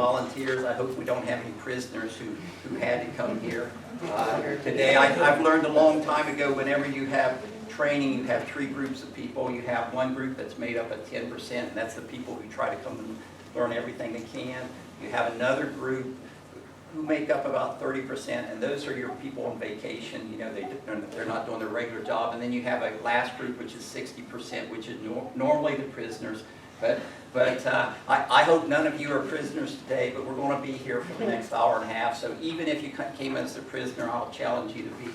volunteers. I hope we don't have any prisoners who had to come here today. I've learned a long time ago, whenever you have training, you have three groups of people. You have one group that's made up of 10%, and that's the people who try to come and learn everything they can. You have another group who make up about 30%, and those are your people on vacation. You know, they're not doing their regular job. And then you have a last group, which is 60%, which is normally the prisoners. But I hope none of you are prisoners today, but we're going to be here for the next hour and a half. So even if you came as a prisoner, I'll challenge you to be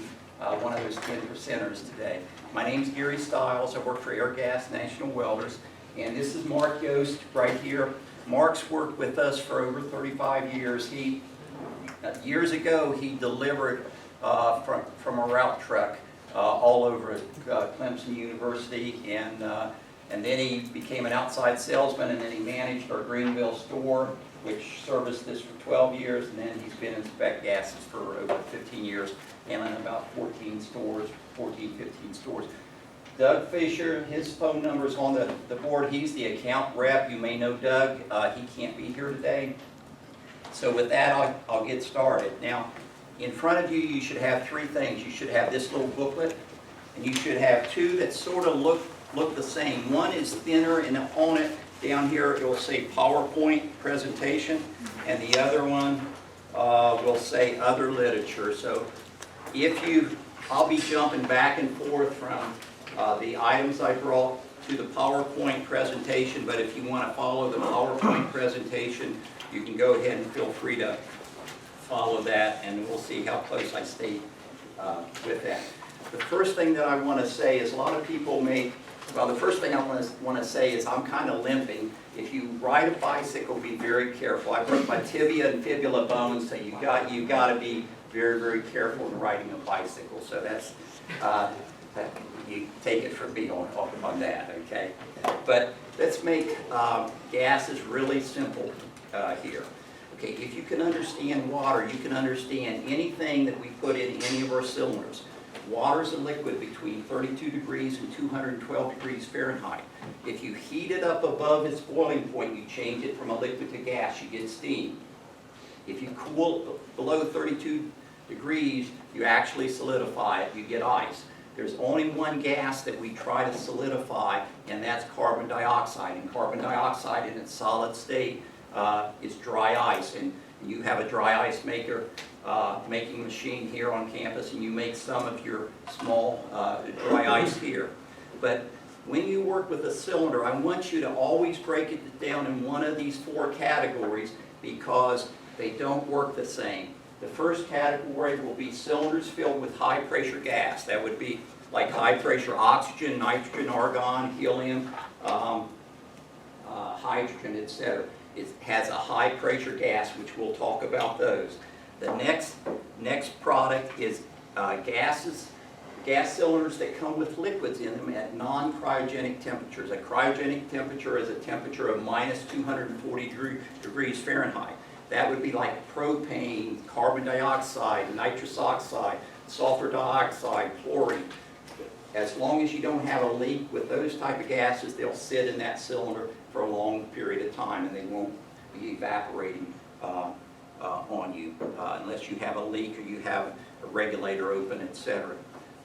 one of those 10%ers today. My name's Gary Stiles. I work for Airgas National Welders. And this is Mark Yost right here. Mark's worked with us for over 35 years. Years ago, he delivered from a route truck all over Clemson University, and then he became an outside salesman, and then he managed our Greenville store, which serviced this for 12 years, and then he's been in spec gases for over 15 years, handling about 14, 15 stores. Doug Fisher, his phone number is on the board. He's the account rep. You may know Doug. He can't be here today. So with that, I'll get started. Now, in front of you, you should have three things. You should have this little booklet, and you should have two that sort of look the same. One is thinner, and on it, down here, it will say PowerPoint presentation, and the other one will say other literature. So I'll be jumping back and forth from the items I brought to the PowerPoint presentation, but if you want to follow the PowerPoint presentation, you can go ahead and feel free to follow that, and we'll see how close I stay with that. The first thing that I want to say is, a lot of people the first thing I want to say is I'm kind of limping. If you ride a bicycle, be very careful. I broke my tibia and fibula bones, so you've got to be very, very careful in riding a bicycle. So that's, you take it from me on that, okay? But let's make gases really simple here. Okay, if you can understand water, you can understand anything that we put in any of our cylinders. Water is a liquid between 32 degrees and 212 degrees Fahrenheit. If you heat it up above its boiling point, you change it from a liquid to gas, you get steam. If you cool below 32 degrees, you actually solidify it, you get ice. There's only one gas that we try to solidify, and that's carbon dioxide. And carbon dioxide in its solid state is dry ice. And you have a dry ice maker making machine here on campus, and you make some of your small dry ice here. But when you work with a cylinder, I want you to always break it down in one of these four categories, because they don't work the same. The first category will be cylinders filled with high pressure gas. That would be like high pressure oxygen, nitrogen, argon, helium, hydrogen, etc. It has a high pressure gas, which we'll talk about those. The next product is gas cylinders that come with liquids in them at non-cryogenic temperatures. A cryogenic temperature is a temperature of minus 240 degrees Fahrenheit. That would be like propane, carbon dioxide, nitrous oxide, sulfur dioxide, chlorine. As long as you don't have a leak with those type of gases, they'll sit in that cylinder for a long period of time, and they won't be evaporating on you unless you have a leak or you have a regulator open, etc.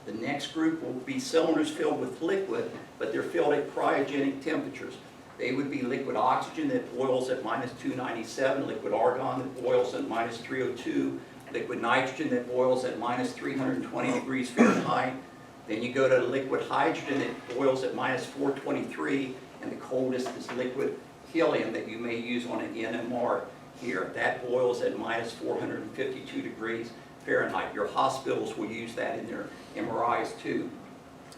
The next group will be cylinders filled with liquid, but they're filled at cryogenic temperatures. They would be liquid oxygen that boils at minus 297, liquid argon that boils at minus 302, liquid nitrogen that boils at minus 320 degrees Fahrenheit. Then you go to liquid hydrogen that boils at minus 423, and the coldest is liquid helium that you may use on an NMR here. That boils at minus 452 degrees Fahrenheit. Your hospitals will use that in their MRIs too.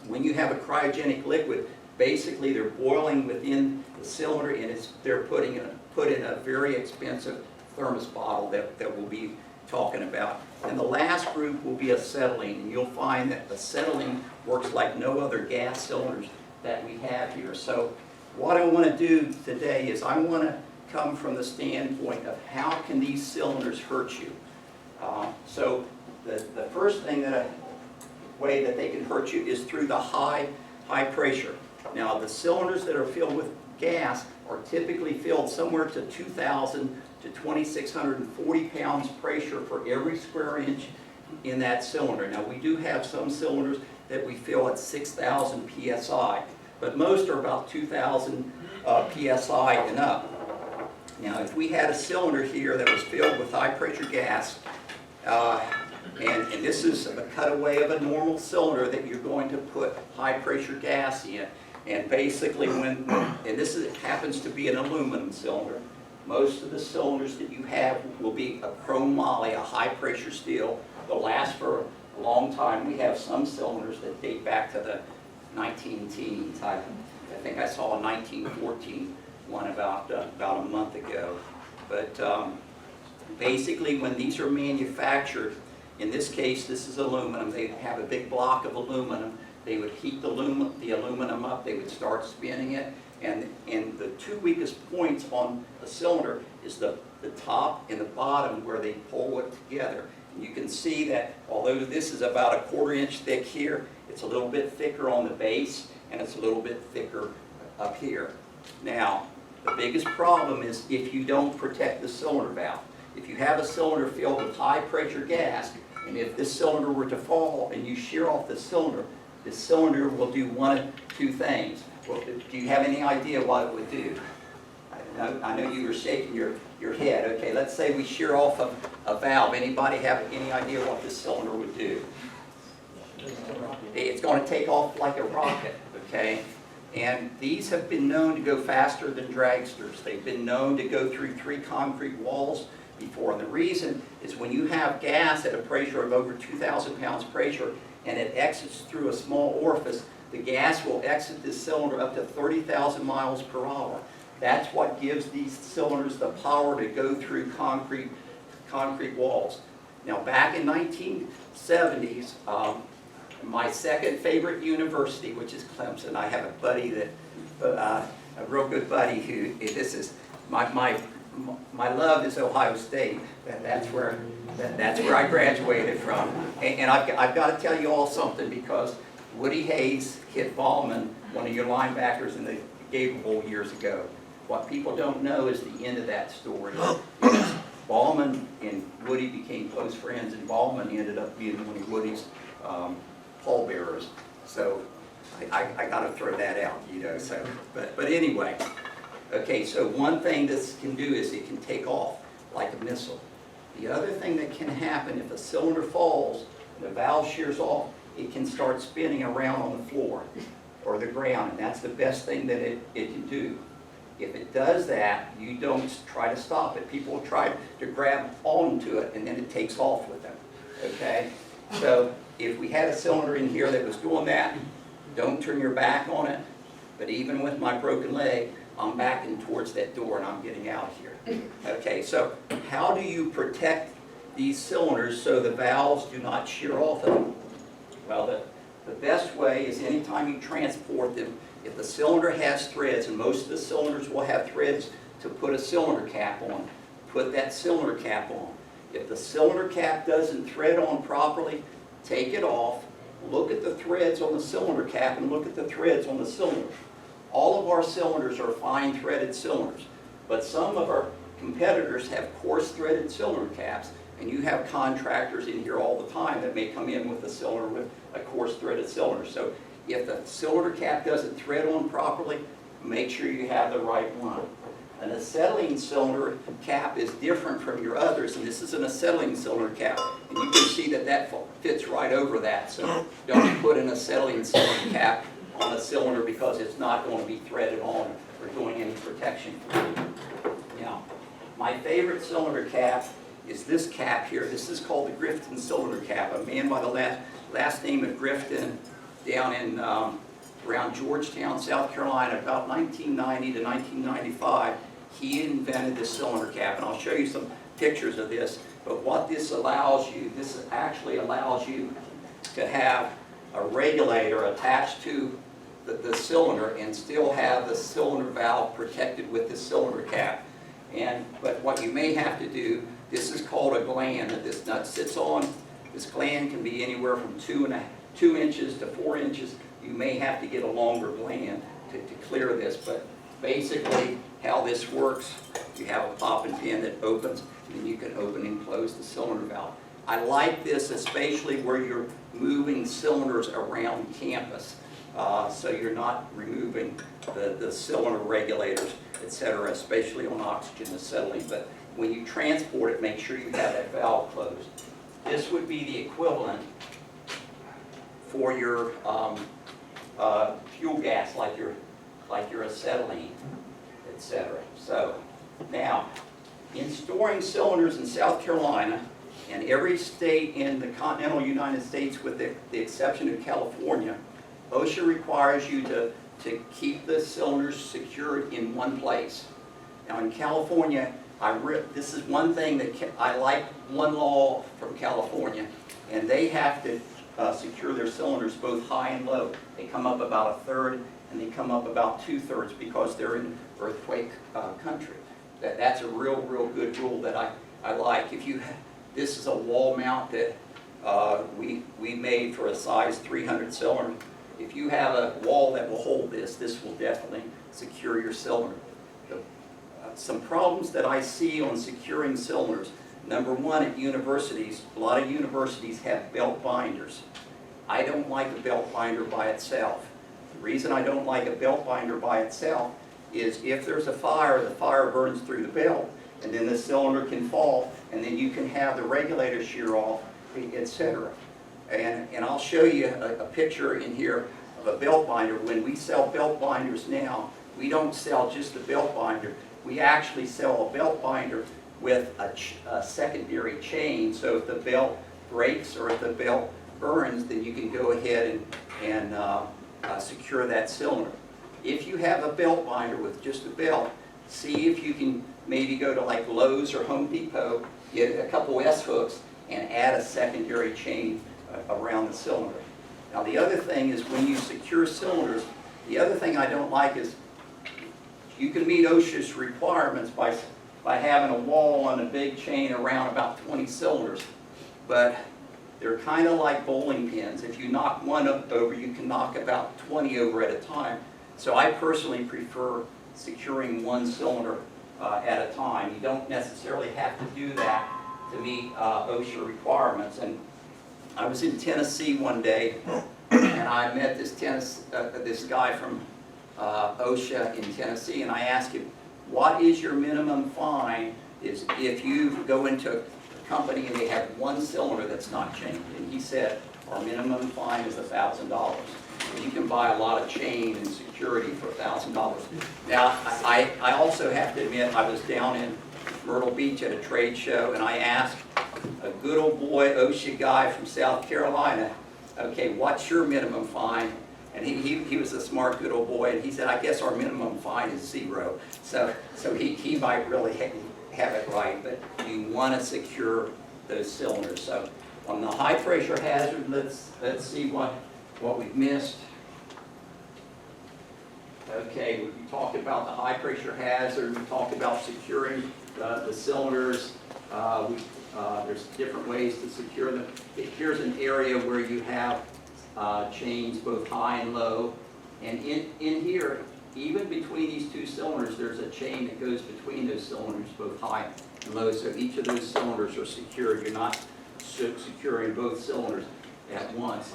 When you have a cryogenic liquid, basically they're boiling within the cylinder, and they're put in a very expensive thermos bottle that we'll be talking about. And the last group will be acetylene, and you'll find that acetylene works like no other gas cylinders that we have here. So what I want to do today is I want to come from the standpoint of how can these cylinders hurt you. So the first way that they can hurt you is through the high pressure. Now the cylinders that are filled with gas are typically filled somewhere to 2,000 to 2,640 pounds pressure for every square inch in that cylinder. Now, we do have some cylinders that we fill at 6,000 psi, but most are about 2,000 psi and up. Now, if we had a cylinder here that was filled with high pressure gas, and this is a cutaway of a normal cylinder that you're going to put high pressure gas in, and basically and happens to be an aluminum cylinder. Most of the cylinders that you have will be a chrome moly, a high pressure steel. They'll last for a long time. We have some cylinders that date back to the 19-teens. I think I saw a 1914 one about a month ago. But basically, when these are manufactured, in this case, this is aluminum. They have a big block of aluminum. They would heat the aluminum up. They would start spinning it. And the two weakest points on the cylinder is the top and the bottom where they pull it together. And you can see that although this is about a 1/4 inch thick here, it's a little bit thicker on the base and it's a little bit thicker up here. Now, the biggest problem is if you don't protect the cylinder valve. If you have a cylinder filled with high pressure gas, and if this cylinder were to fall and you shear off the cylinder will do one of two things. Well, do you have any idea what it would do? I know you were shaking your head. Okay, let's say we shear off a valve. Anybody have any idea what this cylinder would do? It's going to take off like a rocket, okay? And these have been known to go faster than dragsters. They've been known to go through 3 concrete walls before. And the reason is when you have gas at a pressure of over 2,000 pounds pressure and it exits through a small orifice, the gas will exit this cylinder up to 30,000 miles per hour. That's what gives these cylinders the power to go through concrete walls. Now, back in 1970s, my second favorite university, which is Clemson, I have a buddy that, a real good buddy who, this is, my love is Ohio State. That's where I graduated from. And I've got to tell you all something, because Woody Hayes hit Ballman, one of your linebackers, in the Gator Bowl years ago. What people don't know is the end of that story. Ballman and Woody became close friends, and Ballman ended up being one of Woody's pallbearers. So I got to throw that out, you know. So, but anyway, okay. So one thing this can do is it can take off like a missile. The other thing that can happen if a cylinder falls, the valve shears off, it can start spinning around on the floor or the ground, and that's the best thing that it can do. If it does that, you don't try to stop it. People try to grab onto it, and then it takes off with them, okay? So if we had a cylinder in here that was doing that, don't turn your back on it, but even with my broken leg, I'm backing towards that door and I'm getting out here. Okay, so how do you protect these cylinders so the valves do not shear off of them? Well, the best way is anytime you transport them, if the cylinder has threads, and most of the cylinders will have threads to put a cylinder cap on, put that cylinder cap on. If the cylinder cap doesn't thread on properly, take it off, look at the threads on the cylinder cap and look at the threads on the cylinder. All of our cylinders are fine threaded cylinders, but some of our competitors have coarse threaded cylinder caps, and you have contractors in here all the time that may come in with a cylinder with a coarse threaded cylinder. So if the cylinder cap doesn't thread on properly, make sure you have the right one. An acetylene cylinder cap is different from your others, and this is an acetylene cylinder cap, and you can see that that fits right over that. So don't put an acetylene cylinder cap on a cylinder because it's not going to be threaded on or doing any protection for you. Now, my favorite cylinder cap is this cap here. This is called the Grifton cylinder cap. A man by the last name of Grifton down in around Georgetown, South Carolina, about 1990 to 1995, he invented this cylinder cap, and I'll show you some pictures of this. But what this allows you, this actually allows you to have a regulator attached to the cylinder and still have the cylinder valve protected with the cylinder cap. But what you may have to do, this is called a gland that this nut sits on. This gland can be anywhere from 2 inches to 4 inches. You may have to get a longer gland to clear this, but basically how this works You have a popping pin that opens, and then you can open and close the cylinder valve. I like this especially where you're moving cylinders around campus, so you're not removing the cylinder regulators, etc., especially on oxygen acetylene. But when you transport it, make sure you have that valve closed. This would be the equivalent for your fuel gas, like your acetylene, etc. So now, in storing cylinders in South Carolina, and every state in the continental United States with the exception of California, OSHA requires you to keep the cylinders secured in one place. Now in California, this is one thing that I like, one law from California, and they have to secure their cylinders both high and low. They come up about 1/3 and they come up about 2/3 because they're in earthquake country. That's a real good rule that I like. This is a wall mount that we made for a size 300 cylinder. If you have a wall that will hold this will definitely secure your cylinder. Some problems that I see on securing cylinders. Number one, at universities, a lot of universities have belt binders. I don't like a belt binder by itself. The reason I don't like a belt binder by itself is if there's a fire, the fire burns through the belt, and then the cylinder can fall, and then you can have the regulator shear off, etc. And I'll show you a picture in here of a belt binder. When we sell belt binders now, we don't sell just a belt binder. We actually sell a belt binder with a secondary chain, so if the belt breaks or if the belt burns, then you can go ahead and secure that cylinder. If you have a belt binder with just a belt, see if you can maybe go to like Lowe's or Home Depot, get a couple S-hooks, and add a secondary chain around the cylinder. Now the other thing is when you secure cylinders, the other thing I don't like is you can meet OSHA's requirements by having a wall on a big chain around about 20 cylinders, but they're kind of like bowling pins. If you knock one over, you can knock about 20 over at a time. So I personally prefer securing one cylinder at a time. You don't necessarily have to do that to meet OSHA requirements. And I was in Tennessee one day, and I met this guy from OSHA in Tennessee, and I asked him, what is your minimum fine is if you go into a company and they have one cylinder that's not changed? And he said, our minimum fine is $1,000. You can buy a lot of chain and security for $1,000. Now, I also have to admit, I was down in Myrtle Beach at a trade show, and I asked a good old boy OSHA guy from South Carolina, okay, what's your minimum fine? And he was a smart good old boy, and he said, I guess our minimum fine is 0. So he might really have it right, but you want to secure those cylinders. So on the high pressure hazard, let's see what we've missed. Okay, we talked about the high pressure hazard, we talked about securing the cylinders. There's different ways to secure them. Here's an area where you have chains both high and low, and in here, even between these two cylinders, there's a chain that goes between those cylinders both high and low, so each of those cylinders are secured. You're not securing both cylinders at once.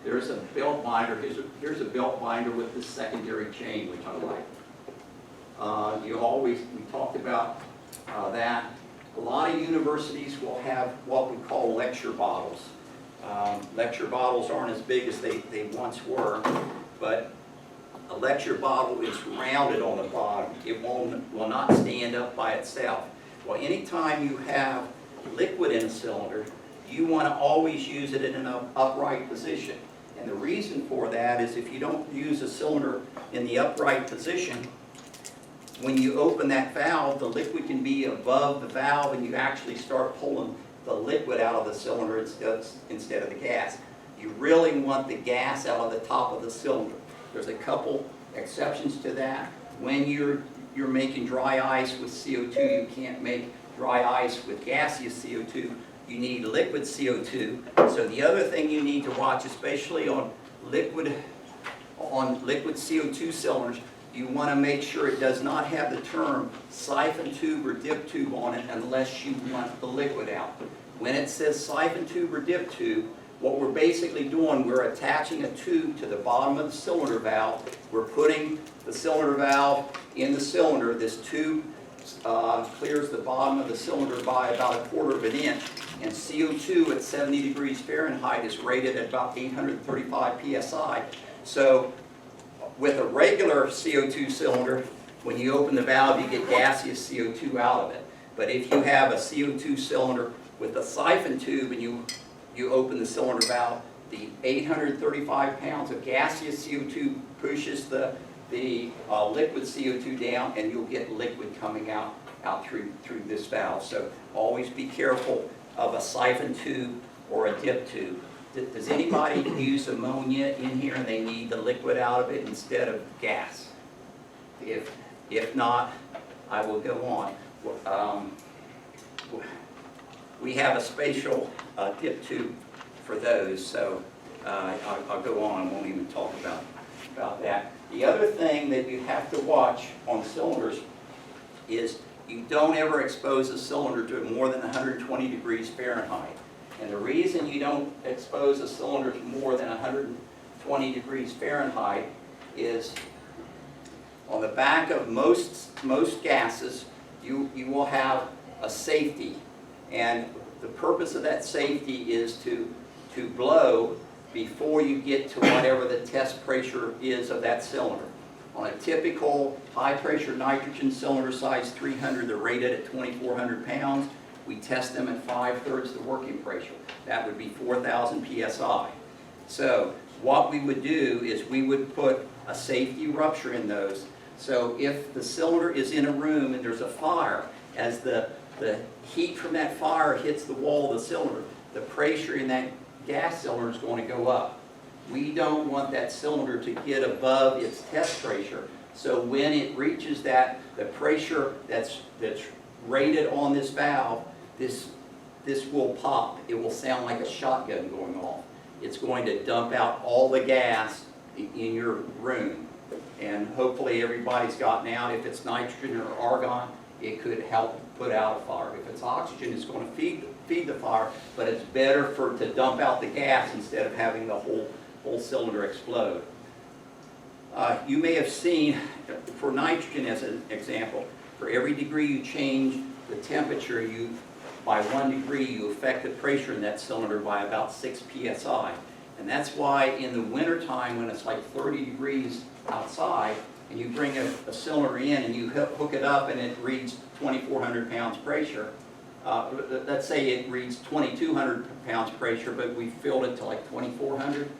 There's a belt binder. Here's a belt binder with this secondary chain, which I like. We talked about that. A lot of universities will have what we call lecture bottles. Lecture bottles aren't as big as they once were, but a lecture bottle is rounded on the bottom. It will not stand up by itself. Well, anytime you have liquid in a cylinder, you want to always use it in an upright position. And the reason for that is if you don't use a cylinder in the upright position, when you open that valve, the liquid can be above the valve and you actually start pulling the liquid out of the cylinder instead of the gas. You really want the gas out of the top of the cylinder. There's a couple exceptions to that. When you're making dry ice with CO2, you can't make dry ice with gaseous CO2. You need liquid CO2. So the other thing you need to watch, especially on liquid CO2 cylinders, you want to make sure it does not have the term siphon tube or dip tube on it unless you want the liquid out. When it says siphon tube or dip tube, what we're basically doing, we're attaching a tube to the bottom of the cylinder valve. We're putting the cylinder valve in the cylinder. This tube clears the bottom of the cylinder by about 1/4 of an inch. And CO2 at 70 degrees Fahrenheit is rated at about 835 psi. So with a regular CO2 cylinder, when you open the valve, you get gaseous CO2 out of it. But if you have a CO2 cylinder with a siphon tube and you open the cylinder valve, the 835 pounds of gaseous CO2 pushes the liquid CO2 down, and you'll get liquid coming out through this valve. So always be careful of a siphon tube or a dip tube. Does anybody use ammonia in here and they need the liquid out of it instead of gas? If not, I will go on. We have a spatial dip tube for those, so I'll go on. I won't even talk about that. The other thing that you have to watch on cylinders is you don't ever expose a cylinder to more than 120 degrees Fahrenheit. And the reason you don't expose a cylinder to more than 120 degrees Fahrenheit is on the back of most gases, you will have a safety. And the purpose of that safety is to blow before you get to whatever the test pressure is of that cylinder. On a typical high pressure nitrogen cylinder size 300, they're rated at 2,400 pounds. We test them at 5/3 the working pressure. That would be 4,000 psi. So what we would do is we would put a safety rupture in those. So if the cylinder is in a room and there's a fire, as the heat from that fire hits the wall of the cylinder, the pressure in that gas cylinder is going to go up. We don't want that cylinder to get above its test pressure. So when it reaches the pressure that's rated on this valve, this will pop. It will sound like a shotgun going off. It's going to dump out all the gas in your room. And hopefully everybody's gotten out. If it's nitrogen or argon, it could help put out a fire. If it's oxygen, it's going to feed the fire, but it's better to dump out the gas instead of having the whole cylinder explode. You may have seen, for nitrogen as an example, for every degree you change the temperature, by 1 degree, you affect the pressure in that cylinder by about 6 psi. And that's why in the wintertime, when it's like 30 degrees outside, and you bring a cylinder in and you hook it up and it reads 2,400 pounds pressure, let's say it reads 2,200 pounds pressure, but we filled it to like 2,400.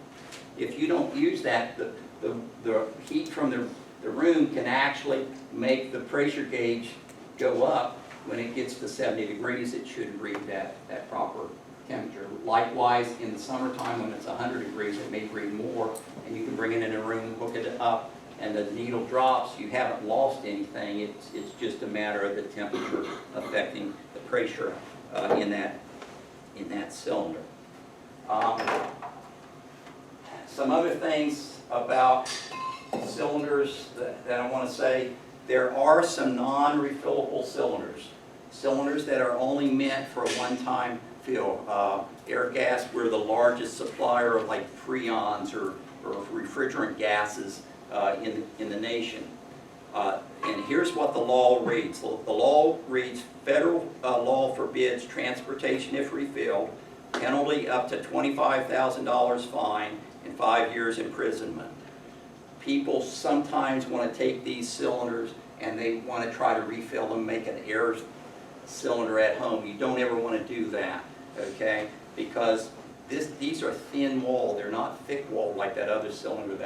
If you don't use that, the heat from the room can actually make the pressure gauge go up. When it gets to 70 degrees, it should read that proper temperature. Likewise, in the summertime when it's 100 degrees, it may read more, and you can bring it in a room, hook it up, and the needle drops. You haven't lost anything. It's just a matter of the temperature affecting the pressure in that cylinder. Some other things about cylinders that I want to say: there are some non-refillable cylinders that are only meant for a one-time fill. Airgas, we're the largest supplier of like freons or refrigerant gases in the nation. And here's what the law reads. The law reads, federal law forbids transportation if refilled, penalty up to $25,000 fine, and 5 years imprisonment. People sometimes want to take these cylinders and they want to try to refill them, make an air cylinder at home. You don't ever want to do that, okay? Because these are thin walled. They're not thick walled like that other cylinder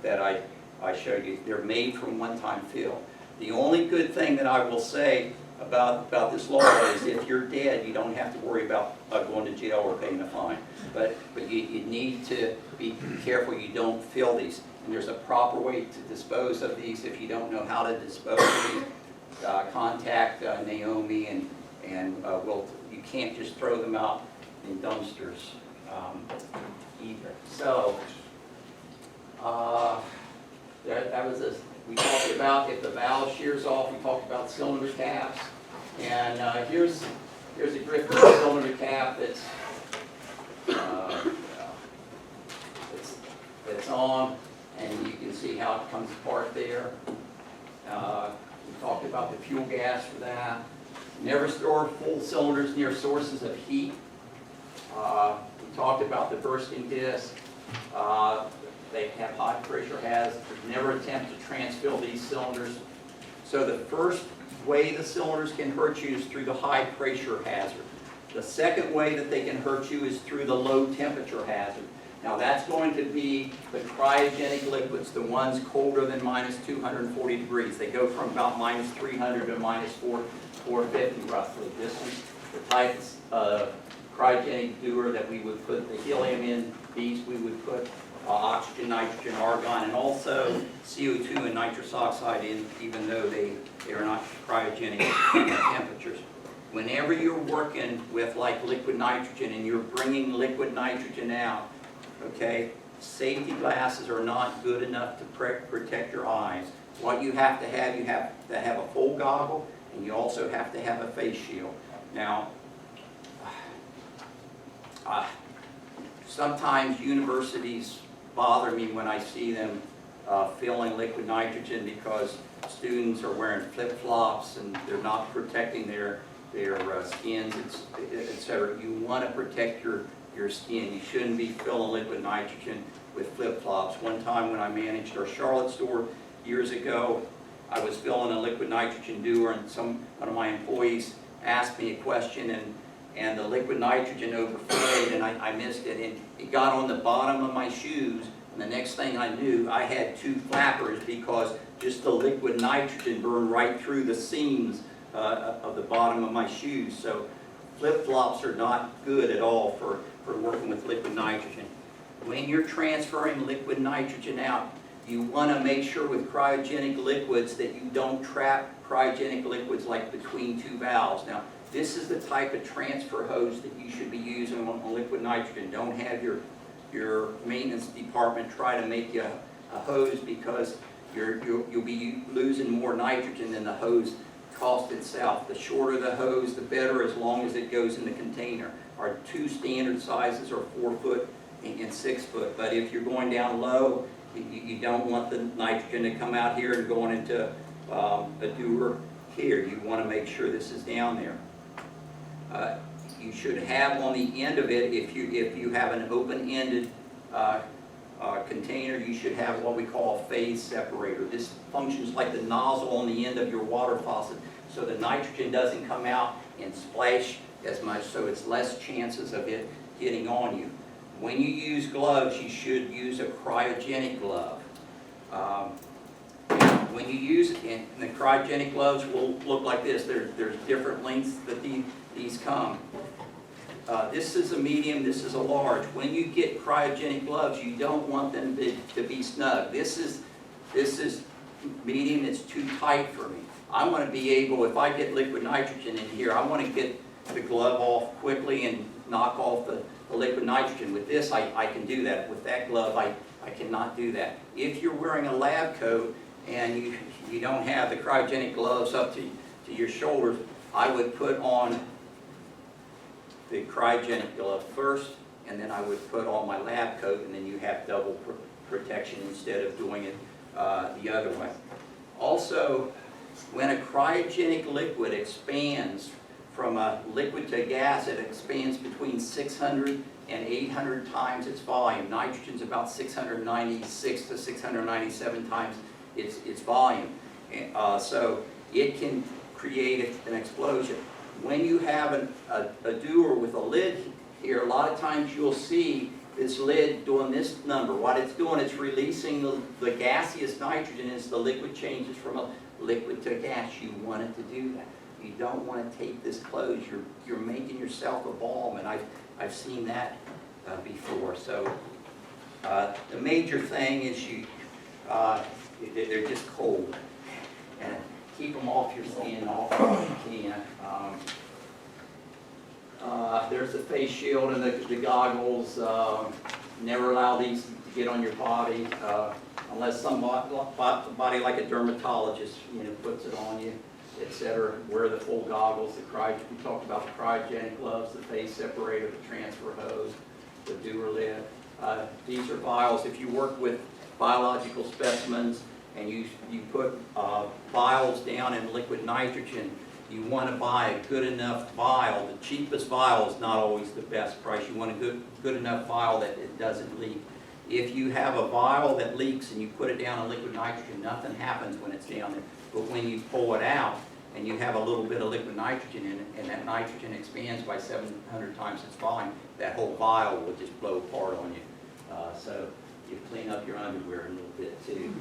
that I showed you. They're made from one-time fill. The only good thing that I will say about this law is if you're dead, you don't have to worry about going to jail or paying a fine. But you need to be careful you don't fill these. And there's a proper way to dispose of these. If you don't know how to dispose of these, contact Naomi, and you can't just throw them out in dumpsters either. So that was We talked about if the valve shears off, we talked about cylinder caps. And here's a grip cylinder cap that's on, and you can see how it comes apart there. We talked about the fuel gas for that. Never store full cylinders near sources of heat. We talked about the bursting disc. They have high pressure hazards. Never attempt to transfill these cylinders. So the first way the cylinders can hurt you is through the high pressure hazard. The second way that they can hurt you is through the low temperature hazard. Now that's going to be the cryogenic liquids, the ones colder than -240 degrees. They go from about -300 to -450 roughly. This is the type of cryogenic dewar that we would put the helium in. These we would put oxygen, nitrogen, argon, and also CO2 and nitrous oxide in, even though they are not cryogenic temperatures. Whenever you're working with like liquid nitrogen and you're bringing liquid nitrogen out, okay, safety glasses are not good enough to protect your eyes. What you have to have a full goggle, and you also have to have a face shield. Now, sometimes universities bother me when I see them filling liquid nitrogen because students are wearing flip-flops and they're not protecting their skins, etc. You want to protect your skin. You shouldn't be filling liquid nitrogen with flip-flops. One time when I managed our Charlotte store years ago, I was filling a liquid nitrogen dewar, and one of my employees asked me a question, and the liquid nitrogen overflowed, and I missed it, and it got on the bottom of my shoes, and the next thing I knew, I had 2 flappers because just the liquid nitrogen burned right through the seams of the bottom of my shoes. So flip-flops are not good at all for working with liquid nitrogen. When you're transferring liquid nitrogen out, you want to make sure with cryogenic liquids that you don't trap cryogenic liquids like between 2 valves. Now, this is the type of transfer hose that you should be using on liquid nitrogen. Don't have your maintenance department try to make you a hose, because you'll be losing more nitrogen than the hose cost itself. The shorter the hose, the better, as long as it goes in the container. Our 2 standard sizes are 4 foot and 6 foot, but if you're going down low, you don't want the nitrogen to come out here and going into a dewar here. You want to make sure this is down there. You should have on the end of it, if you have an open-ended container, you should have what we call a phase separator. This functions like the nozzle on the end of your water faucet, so the nitrogen doesn't come out and splash as much, so it's less chances of it getting on you. When you use gloves, you should use a cryogenic glove. When you use it, and the cryogenic gloves will look like this. There's different lengths that these come. This is a medium, this is a large. When you get cryogenic gloves, you don't want them to be snug. This is medium, it's too tight for me. I want to be able, if I get liquid nitrogen in here, I want to get the glove off quickly and knock off the liquid nitrogen. With this, I can do that. With that glove, I cannot do that. If you're wearing a lab coat and you don't have the cryogenic gloves up to your shoulders, I would put on the cryogenic glove first, and then I would put on my lab coat, and then you have double protection instead of doing it the other way. Also, when a cryogenic liquid expands from a liquid to gas, it expands between 600 and 800 times its volume. Nitrogen's about 696 to 697 times its volume. So it can create an explosion. When you have a dewar with a lid here, a lot of times you'll see this lid doing this number. What it's doing, it's releasing the gaseous nitrogen as the liquid changes from a liquid to a gas. You want it to do that. You don't want to tape this closed. You're making yourself a bomb, and I've seen that before. So the major thing is they're just cold, and keep them off your skin all you can. There's the face shield and the goggles. Never allow these to get on your body. unless somebody like a dermatologist, puts it on you, etc. Wear the full goggles, we talked about the cryogenic gloves, the phase separator, the transfer hose, the Dewar lid. These are vials. If you work with biological specimens and you put vials down in liquid nitrogen, you want to buy a good enough vial. The cheapest vial is not always the best price. You want a good enough vial that it doesn't leak. If you have a vial that leaks and you put it down in liquid nitrogen, nothing happens when it's down there. But when you pull it out and you have a little bit of liquid nitrogen in it, and that nitrogen expands by 700 times its volume, that whole vial will just blow apart on you. So you clean up your underwear a little bit too.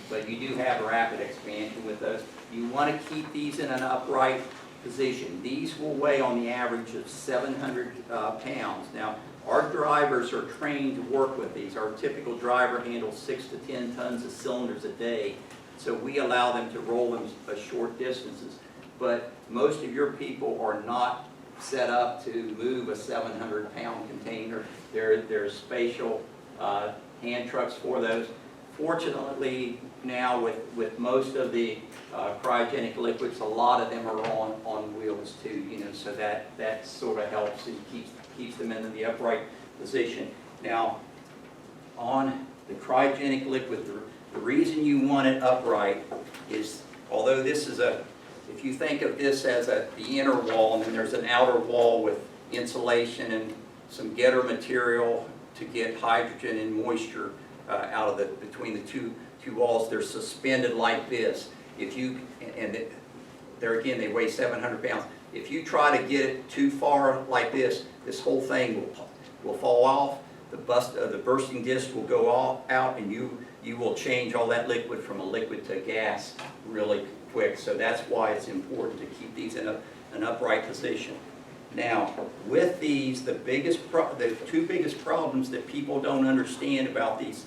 But you do have rapid expansion with those. You want to keep these in an upright position. These will weigh on the average of 700 pounds. Now, our drivers are trained to work with these. Our typical driver handles 6 to 10 tons of cylinders a day, so we allow them to roll them short distances. But most of your people are not set up to move a 700-pound container. There's spatial hand trucks for those. Fortunately, now with most of the cryogenic liquids, a lot of them are on wheels too, so that sort of helps and keeps them in the upright position. Now, on the cryogenic liquid, the reason you want it upright is, although this is if you think of this as the inner wall, and then there's an outer wall with insulation and some getter material to get hydrogen and moisture out of between the two walls, they're suspended like this. There again, they weigh 700 pounds. If you try to get it too far like this whole thing will fall off. The bursting disc will go out, and you will change all that liquid from a liquid to a gas really quick. So that's why it's important to keep these in an upright position. Now, with these, the two biggest problems that people don't understand about these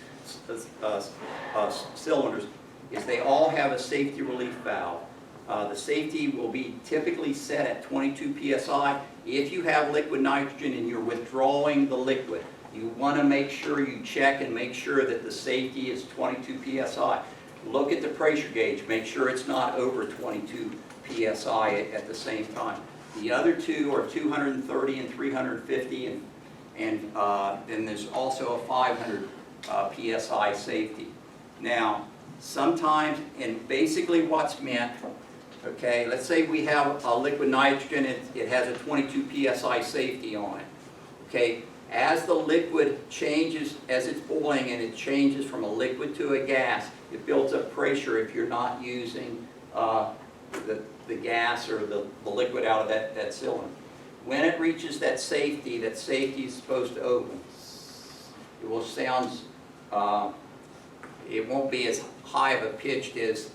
cylinders is they all have a safety relief valve. The safety will be typically set at 22 psi. If you have liquid nitrogen and you're withdrawing the liquid, you want to make sure you check and make sure that the safety is 22 psi. Look at the pressure gauge. Make sure it's not over 22 psi at the same time. The other two are 230 and 350, and then there's also a 500 psi safety. Now, sometimes, and basically what's meant, okay, let's say we have a liquid nitrogen, it has a 22 psi safety on it. Okay, as the liquid changes, as it's boiling and it changes from a liquid to a gas, it builds up pressure if you're not using the gas or the liquid out of that cylinder. When it reaches that safety is supposed to open. It will sound, it won't be as high of a pitch as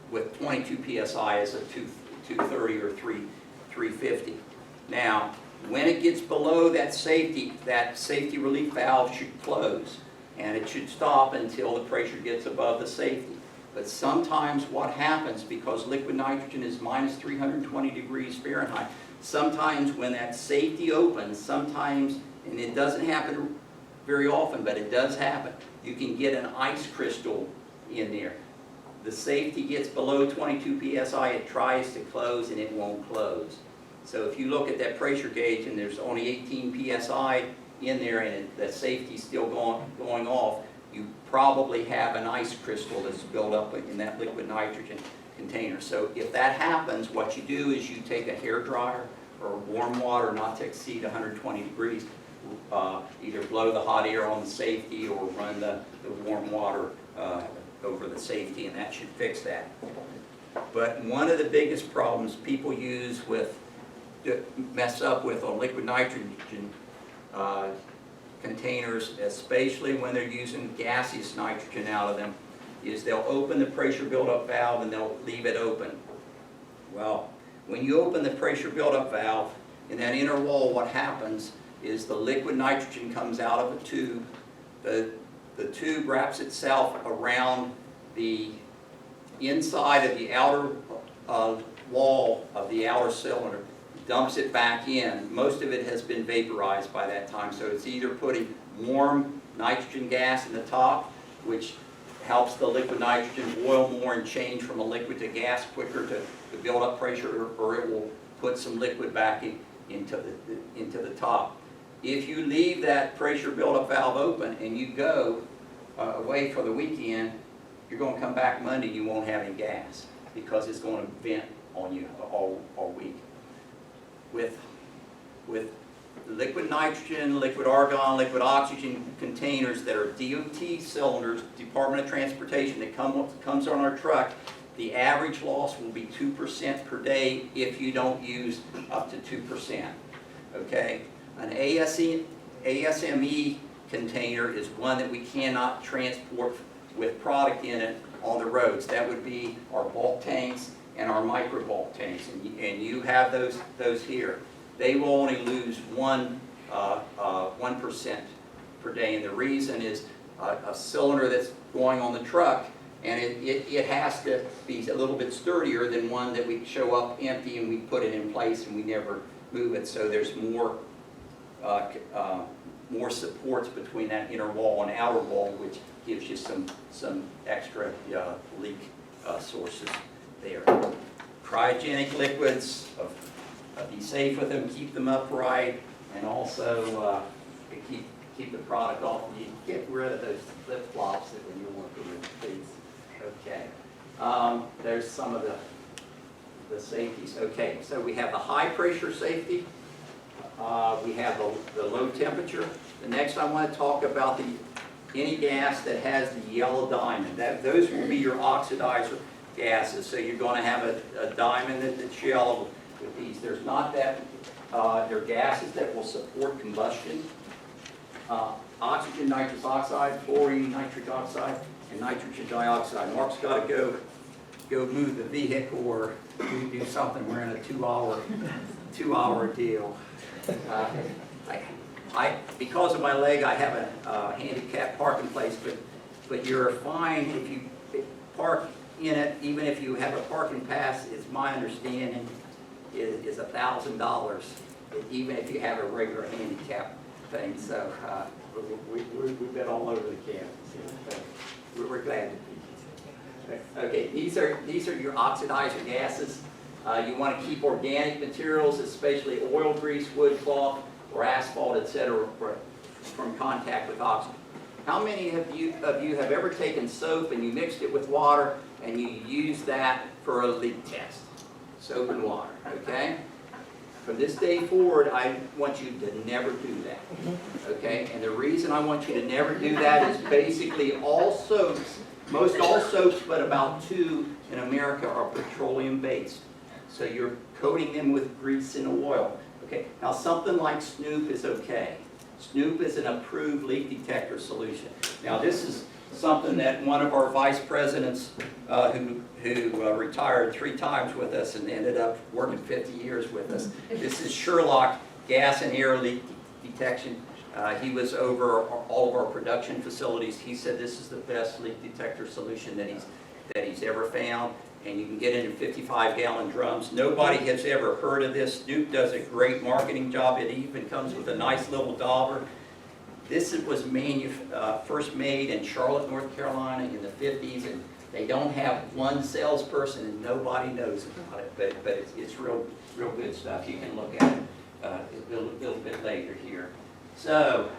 with 22 psi as a 230 or 350. Now, when it gets below that safety relief valve should close, and it should stop until the pressure gets above the safety. But sometimes what happens, because liquid nitrogen is minus 320 degrees Fahrenheit, sometimes when that safety opens, and it doesn't happen very often, but it does happen, you can get an ice crystal in there. The safety gets below 22 psi, it tries to close and it won't close. So if you look at that pressure gauge and there's only 18 psi in there and the safety's still going off, you probably have an ice crystal that's built up in that liquid nitrogen container. So if that happens, what you do is you take a hairdryer or warm water not to exceed 120 degrees, either blow the hot air on the safety or run the warm water over the safety, and that should fix that. But one of the biggest problems people mess up with on liquid nitrogen containers, especially when they're using gaseous nitrogen out of them, is they'll open the pressure buildup valve and they'll leave it open. Well, when you open the pressure buildup valve in that inner wall, what happens is the liquid nitrogen comes out of a tube. The tube wraps itself around the inside of the outer wall of the outer cylinder, dumps it back in. Most of it has been vaporized by that time, so it's either putting warm nitrogen gas in the top, which helps the liquid nitrogen boil more and change from a liquid to gas quicker to build up pressure, or it will put some liquid back into the top. If you leave that pressure buildup valve open and you go away for the weekend, you're going to come back Monday and you won't have any gas because it's going to vent on you all week. With liquid nitrogen, liquid argon, liquid oxygen containers that are DOT cylinders, Department of Transportation, that comes on our truck, the average loss will be 2% per day if you don't use up to 2%. Okay? An ASME container is one that we cannot transport with product in it on the roads. That would be our bulk tanks and our micro bulk tanks, and you have those here. They will only lose 1% per day, and the reason is a cylinder that's going on the truck, and it has to be a little bit sturdier than one that we show up empty and we put it in place and we never move it, so there's more supports between that inner wall and outer wall, which gives you some extra leak sources there. Cryogenic liquids, be safe with them, keep them upright, and also keep the product off. You get rid of those flip-flops that when you're working with these. Okay, there's some of the safeties. Okay, so we have the high pressure safety. We have the low temperature. The next I want to talk about any gas that has the yellow diamond. Those will be your oxidizer gases. So you're going to have a diamond that's yellow with these. There's not that, they're gases that will support combustion. Oxygen, nitrous oxide, fluorine, nitric oxide, and nitrogen dioxide. Mark's got to go move the vehicle or do something. We're in a two-hour deal. Because of my leg, I have a handicapped parking place, but you're fine if you park in it, even if you have a parking pass. It's my understanding is $1,000, even if you have a regular handicap thing. So we've been all over the campus. We're glad to be here. Okay, these are your oxidizer gases. You want to keep organic materials, especially oil, grease, wood, cloth, or asphalt, etc., from contact with oxygen. How many of you have ever taken soap and you mixed it with water and you used that for a leak test? Soap and water, okay? From this day forward, I want you to never do that, okay? And the reason I want you to never do that is basically all soaps, most all soaps, but about 2 in America are petroleum-based. So you're coating them with grease and oil. Okay, now something like Snoop is okay. Snoop is an approved leak detector solution. Now this is something that one of our vice presidents who retired 3 times with us and ended up working 50 years with us. This is Sherlock gas and air leak detection. He was over all of our production facilities. He said this is the best leak detector solution that he's ever found. And you can get it in 55-gallon drums. Nobody has ever heard of this. Snoop does a great marketing job. It even comes with a nice little dauber. This was first made in Charlotte, North Carolina in the 50s, and they don't have one salesperson and nobody knows about it, but it's real good stuff. You can look at it a little bit later here. So,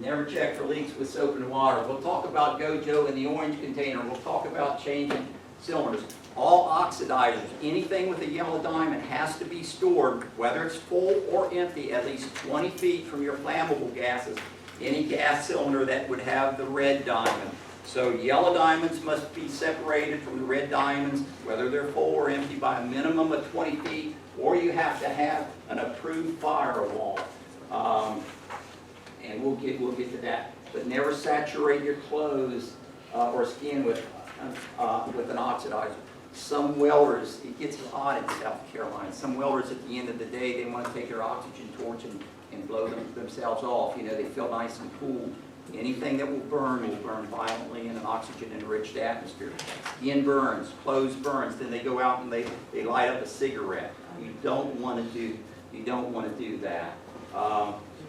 never check for leaks with soap and water. We'll talk about Gojo in the orange container. We'll talk about changing cylinders. All oxidizers, anything with a yellow diamond has to be stored, whether it's full or empty, at least 20 feet from your flammable gases. Any gas cylinder that would have the red diamond. So yellow diamonds must be separated from the red diamonds, whether they're full or empty, by a minimum of 20 feet, or you have to have an approved firewall. And we'll get to that. But never saturate your clothes or skin with an oxidizer. Some welders, it gets hot in South Carolina. Some welders at the end of the day, they want to take their oxygen torch and blow themselves off. You know, they feel nice and cool. Anything that will burn violently in an oxygen-enriched atmosphere. Skin burns, clothes burns. Then they go out and they light up a cigarette. You don't want to do that.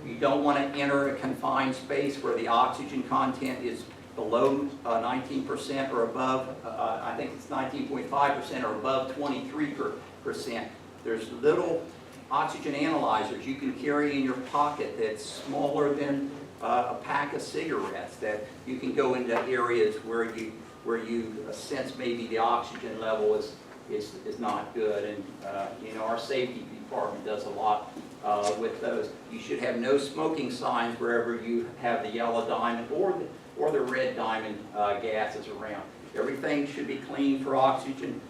You don't want to enter a confined space where the oxygen content is below 19% or above, I think it's 19.5% or above 23%. There's little oxygen analyzers you can carry in your pocket that's smaller than a pack of cigarettes, that you can go into areas where you sense maybe the oxygen level is not good. And you know, our safety department does a lot with those. You should have no smoking signs wherever you have the yellow diamond or the red diamond gases around. Everything should be clean for oxygen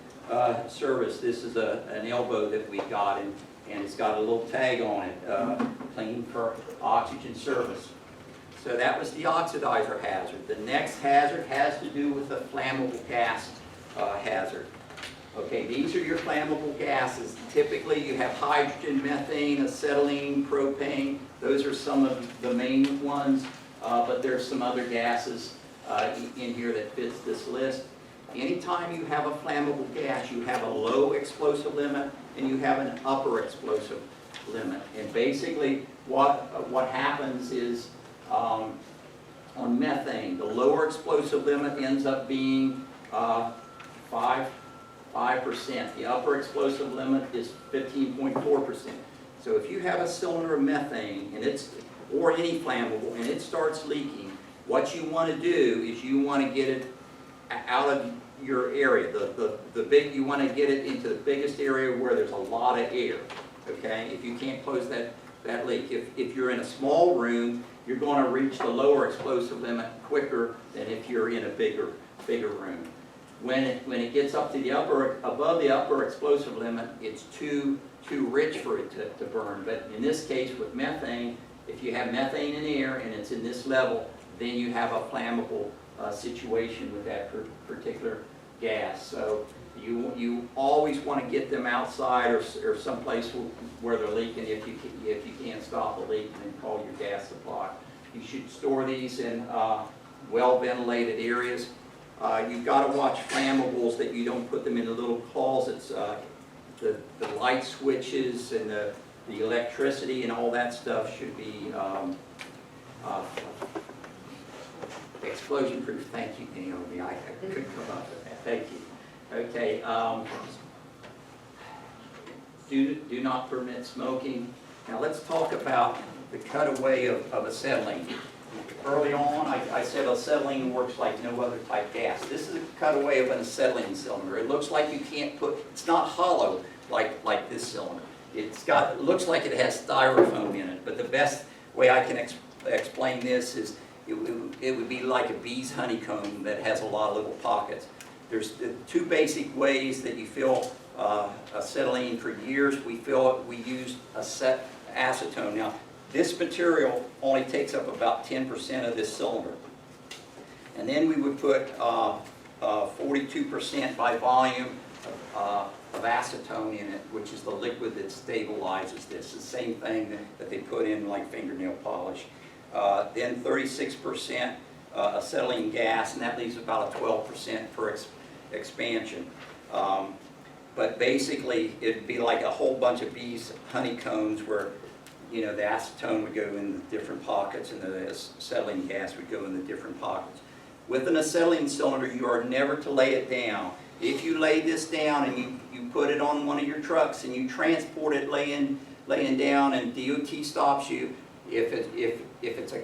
service. This is an elbow that we got, and it's got a little tag on it, clean for oxygen service. So that was the oxidizer hazard. The next hazard has to do with the flammable gas hazard. Okay, these are your flammable gases. Typically you have hydrogen, methane, acetylene, propane. Those are some of the main ones, but there's some other gases in here that fits this list. Anytime you have a flammable gas, you have a low explosive limit and you have an upper explosive limit. And basically what happens is on methane, the lower explosive limit ends up being 5%. The upper explosive limit is 15.4%. So if you have a cylinder of methane or any flammable and it starts leaking, what you want to do is you want to get it out of your area. You want to get it into the biggest area where there's a lot of air. Okay, if you can't close that leak. If you're in a small room, you're going to reach the lower explosive limit quicker than if you're in a bigger room. When it gets up to above the upper explosive limit, it's too rich for it to burn. But in this case with methane, if you have methane in the air and it's in this level, then you have a flammable situation with that particular gas. So you always want to get them outside or someplace where they're leaking. If you can't stop the leak, then call your gas supply. You should store these in well-ventilated areas. You've got to watch flammables that you don't put them in the little closets. The light switches and the electricity and all that stuff should be explosion proof. Thank you, Naomi. I couldn't come up with that. Thank you. Okay. Do not permit smoking. Now let's talk about the cutaway of acetylene. Early on, I said acetylene works like no other type gas. This is a cutaway of an acetylene cylinder. It looks like you can't it's not hollow like this cylinder. It looks like it has styrofoam in it, but the best way I can explain this is it would be like a bee's honeycomb that has a lot of little pockets. There's two basic ways that you fill acetylene. For years we used acetone. Now this material only takes up about 10% of this cylinder. And then we would put 42% by volume of acetone in it, which is the liquid that stabilizes this. The same thing that they put in like fingernail polish. Then 36% acetylene gas, and that leaves about a 12% for expansion. But basically, it'd be like a whole bunch of bees honeycombs where the acetone would go in the different pockets and the acetylene gas would go in the different pockets. With an acetylene cylinder, you are never to lay it down. If you lay this down and you put it on one of your trucks and you transport it laying down and DOT stops you, if it's a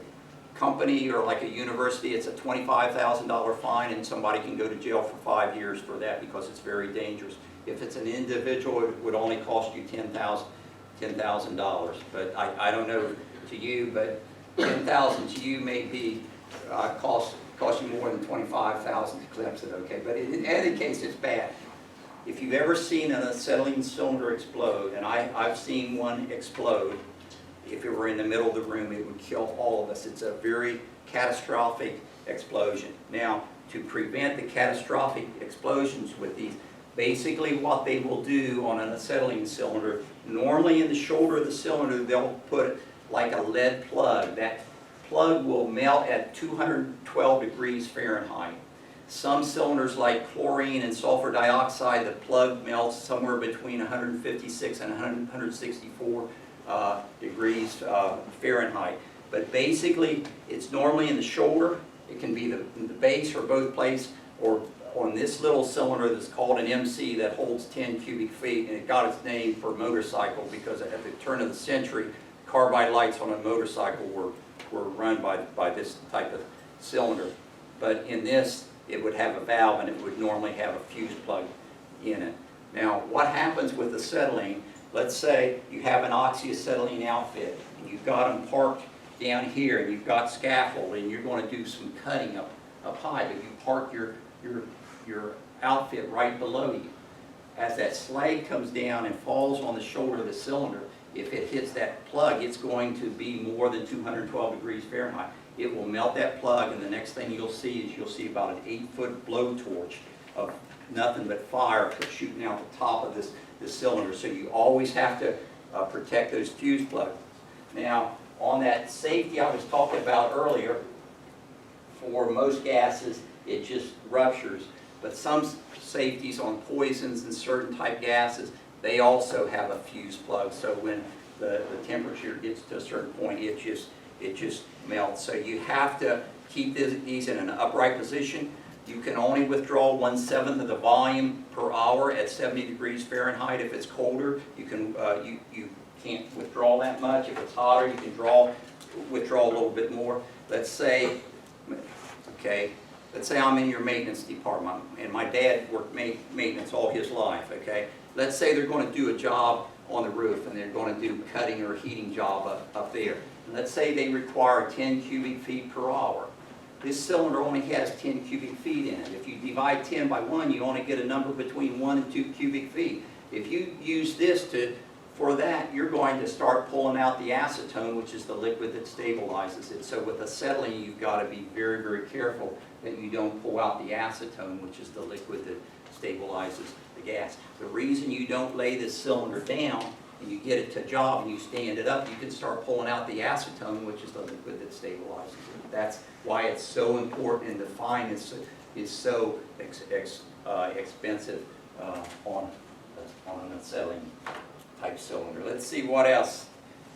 company or like a university, it's a $25,000 fine and somebody can go to jail for 5 years for that because it's very dangerous. If it's an individual, it would only cost you $10,000. But I don't know to you, but $10,000 to you may be cost you more than $25,000 to Clemson. Okay, but in any case, it's bad. If you've ever seen an acetylene cylinder explode, and I've seen one explode, if it were in the middle of the room, it would kill all of us. It's a very catastrophic explosion. Now, to prevent the catastrophic explosions with these, basically what they will do on an acetylene cylinder, normally in the shoulder of the cylinder, they'll put like a lead plug. That plug will melt at 212 degrees Fahrenheit. Some cylinders like chlorine and sulfur dioxide, the plug melts somewhere between 156 and 164 degrees Fahrenheit. But basically, it's normally in the shoulder. It can be the base or both places, or on this little cylinder that's called an MC that holds 10 cubic feet, and it got its name for motorcycle because at the turn of the century, carbide lights on a motorcycle were run by this type of cylinder. But in this, it would have a valve, and it would normally have a fuse plug in it. Now, what happens with acetylene, let's say you have an oxyacetylene outfit, and you've got them parked down here, and you've got scaffold, and you're going to do some cutting up high, but you park your outfit right below you. As that slag comes down and falls on the shoulder of the cylinder, if it hits that plug, it's going to be more than 212 degrees Fahrenheit. It will melt that plug, and the next thing you'll see about an 8-foot blowtorch of nothing but fire shooting out the top of this cylinder. So you always have to protect those fuse plugs. Now, on that safety I was talking about earlier, for most gases, it just ruptures. But some safeties on poisons and certain type gases, they also have a fuse plug. So when the temperature gets to a certain point, it just melts. So you have to keep these in an upright position. You can only withdraw 1/7 of the volume per hour at 70 degrees Fahrenheit. If it's colder, you can't withdraw that much. If it's hotter, you can withdraw a little bit more. Let's say I'm in your maintenance department, and my dad worked maintenance all his life, okay? Let's say they're going to do a job on the roof, and they're going to do cutting or heating job up there. And let's say they require 10 cubic feet per hour. This cylinder only has 10 cubic feet in it. If you divide 10 by 1, you only get a number between 1 and 2 cubic feet. If you use this for that, you're going to start pulling out the acetone, which is the liquid that stabilizes it. So with acetylene, you've got to be very, very careful that you don't pull out the acetone, which is the liquid that stabilizes the gas. The reason you don't lay this cylinder down and you get it to job and you stand it up, you can start pulling out the acetone, which is the liquid that stabilizes it. That's why it's so important, and the fine is so expensive on an acetylene type cylinder. Let's see what else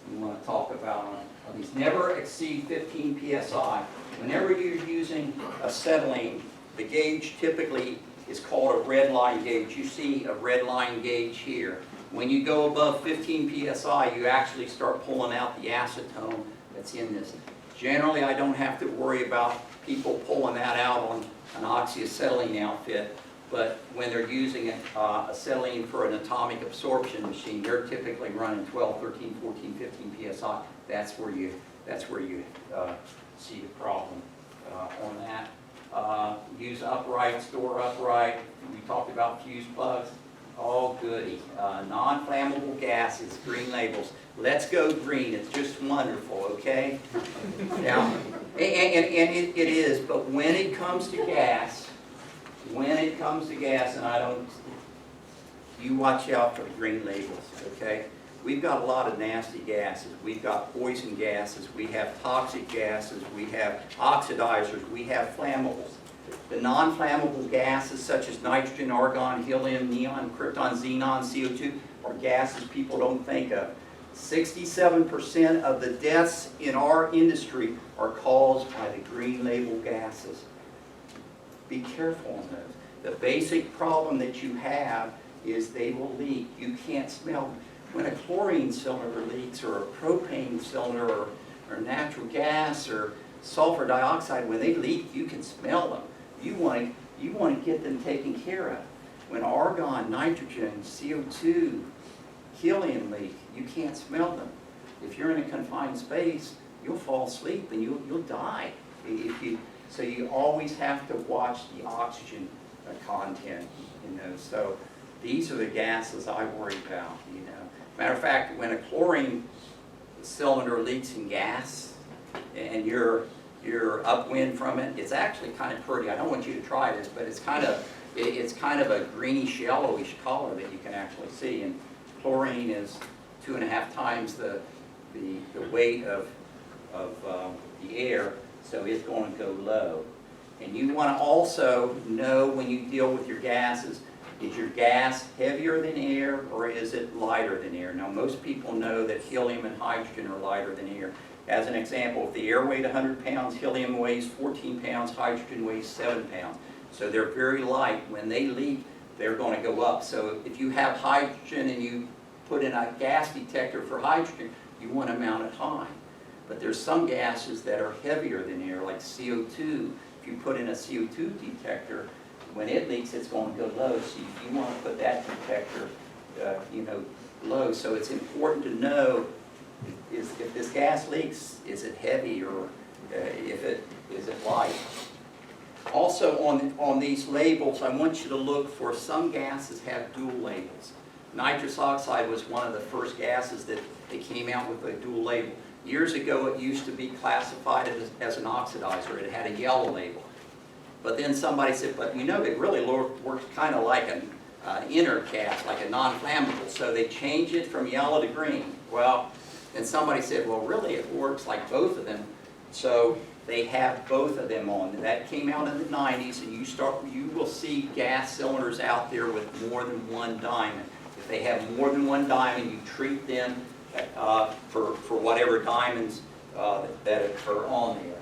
we want to talk about on these. Never exceed 15 psi. Whenever you're using acetylene, the gauge typically is called a red line gauge. You see a red line gauge here. When you go above 15 psi, you actually start pulling out the acetone that's in this. Generally, I don't have to worry about people pulling that out on an oxyacetylene outfit, but when they're using acetylene for an atomic absorption machine, they're typically running 12, 13, 14, 15 psi. That's where you see the problem on that. Use upright, store upright. We talked about fuse plugs. Oh, goody. Non-flammable gases, green labels. Let's go green. It's just wonderful, okay? Now, and it is, but when it comes to gas, and you watch out for the green labels, okay? We've got a lot of nasty gases. We've got poison gases. We have toxic gases. We have oxidizers. We have flammables. The non-flammable gases such as nitrogen, argon, helium, neon, krypton, xenon, CO2 are gases people don't think of. 67% of the deaths in our industry are caused by the green label gases. Be careful on those. The basic problem that you have is they will leak. You can't smell them. When a chlorine cylinder leaks, or a propane cylinder, or natural gas, or sulfur dioxide, when they leak, you can smell them. You want to get them taken care of. When argon, nitrogen, CO2, helium leak, you can't smell them. If you're in a confined space, you'll fall asleep and you'll die. So you always have to watch the oxygen content in those. So these are the gases I worry about. Matter of fact, when a chlorine cylinder leaks in gas and you're upwind from it, it's actually kind of pretty. I don't want you to try this, but it's kind of a greenish yellowish color that you can actually see. And chlorine is 2.5 times the weight of the air, so it's going to go low. And you want to also know when you deal with your gases, Is your gas heavier than air or is it lighter than air? Now most people know that helium and hydrogen are lighter than air. As an example, if the air weighed 100 pounds, helium weighs 14 pounds, hydrogen weighs 7 pounds. So they're very light. When they leak, they're going to go up. So if you have hydrogen and you put in a gas detector for hydrogen, you want to mount it high. But there's some gases that are heavier than air, like CO2. If you put in a CO2 detector, when it leaks, it's going to go low. So you want to put that detector, low. So it's important to know if this gas leaks, is it heavy or is it light? Also on these labels, I want you to look for some gases have dual labels. Nitrous oxide was one of the first gases that they came out with a dual label. Years ago, it used to be classified as an oxidizer. It had a yellow label. But then somebody said, but it really works kind of like an inert gas, like a non-flammable. So they changed it from yellow to green. Well, then somebody said, well, really it works like both of them. So they have both of them on. That came out in the 90s, and you will see gas cylinders out there with more than one diamond. If they have more than one diamond, you treat them for whatever diamonds that are on there.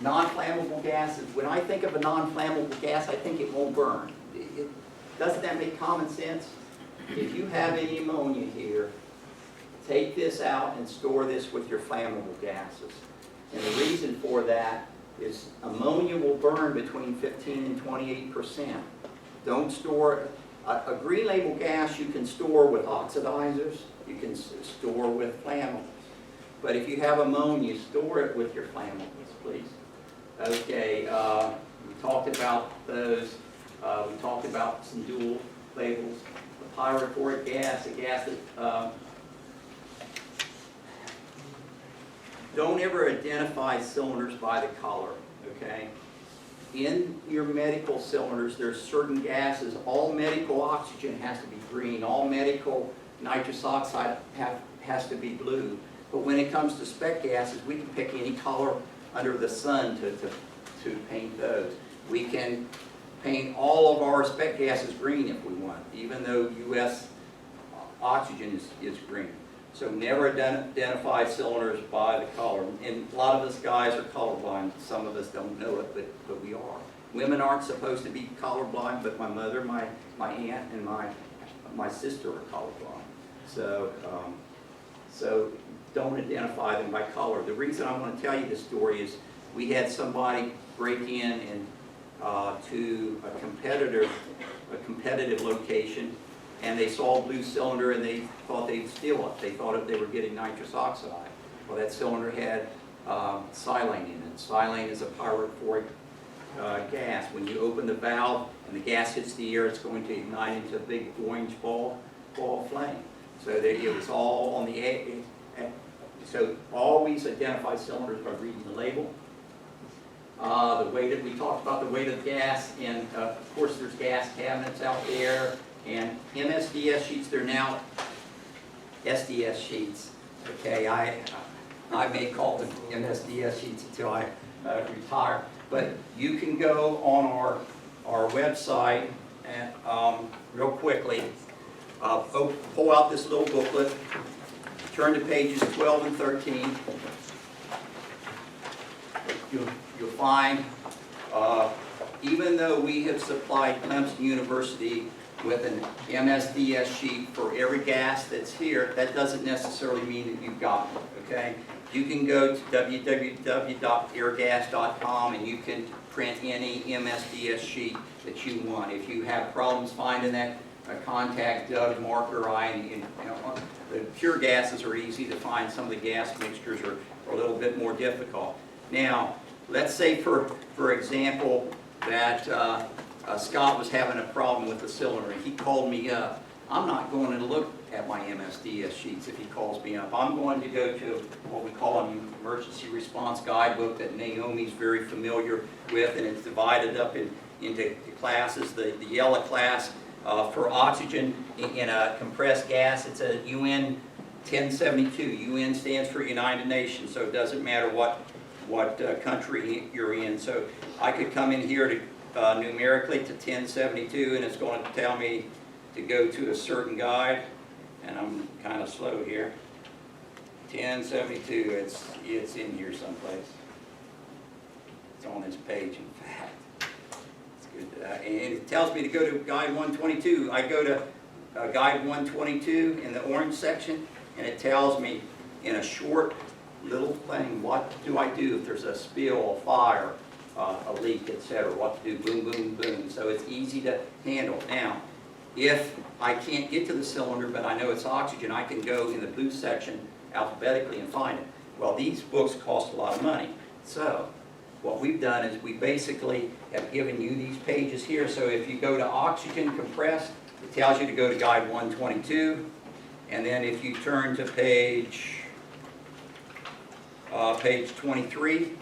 Non-flammable gases, when I think of a non-flammable gas, I think it won't burn. Doesn't that make common sense? If you have any ammonia here, take this out and store this with your flammable gases. And the reason for that is ammonia will burn between 15 and 28%. Don't store, a green label gas you can store with oxidizers, you can store with flammables. But if you have ammonia, store it with your flammables, please. Okay, we talked about those. We talked about some dual labels. The pyrophoric gas, a gas that don't ever identify cylinders by the color, okay? In your medical cylinders, there's certain gases. All medical oxygen has to be green. All medical nitrous oxide has to be blue. But when it comes to spec gases, we can pick any color under the sun to paint those. We can paint all of our spec gases green if we want, even though U.S. oxygen is green. So never identify cylinders by the color. And a lot of us guys are colorblind. Some of us don't know it, but we are. Women aren't supposed to be colorblind, but my mother, my aunt, and my sister are colorblind. So don't identify them by color. The reason I want to tell you this story is we had somebody break in and to a competitive location, and they saw a blue cylinder and they thought they'd steal it. They thought they were getting nitrous oxide. Well, that cylinder had silane in it. Silane is a pyrophoric gas. When you open the valve and the gas hits the air, it's going to ignite into a big orange ball of flame. So it was all on the air. So always identify cylinders by reading the label. The weight that we talked about, the weight of the gas, and of course there's gas cabinets out there, and MSDS sheets. They're now SDS sheets. Okay, I may call them MSDS sheets until I retire. But you can go on our website and real quickly, pull out this little booklet, turn to pages 12 and 13. You'll find, even though we have supplied Clemson University with an MSDS sheet for every gas that's here, that doesn't necessarily mean that you've got it, okay? You can go to www.airgas.com and you can print any MSDS sheet that you want. If you have problems finding that, contact Doug, Mark, or I. And the pure gases are easy to find. Some of the gas mixtures are a little bit more difficult. Now, let's say, for example, that Scott was having a problem with the cylinder. He called me up. I'm not going to look at my MSDS sheets if he calls me up. I'm going to go to what we call an emergency response guidebook that Naomi's very familiar with, and it's divided up into classes. The yellow class for oxygen in a compressed gas, it's a UN 1072. UN stands for United Nations, so it doesn't matter what what country you're in. So I could come in here to numerically to 1072, and it's going to tell me to go to a certain guide, and I'm kind of slow here. 1072, it's in here someplace. It's on this page, in fact. It's good. And it tells me to go to guide 122. I go to guide 122 in the orange section, and it tells me in a short little thing, what do I do if there's a spill, a fire, a leak, etc. What to do, boom, boom, boom. So it's easy to handle. Now, if I can't get to the cylinder, but I know it's oxygen, I can go in the blue section alphabetically and find it. Well, these books cost a lot of money. So what we've done is we basically have given you these pages here. So if you go to oxygen compressed, it tells you to go to guide 122. And then if you turn to page 23,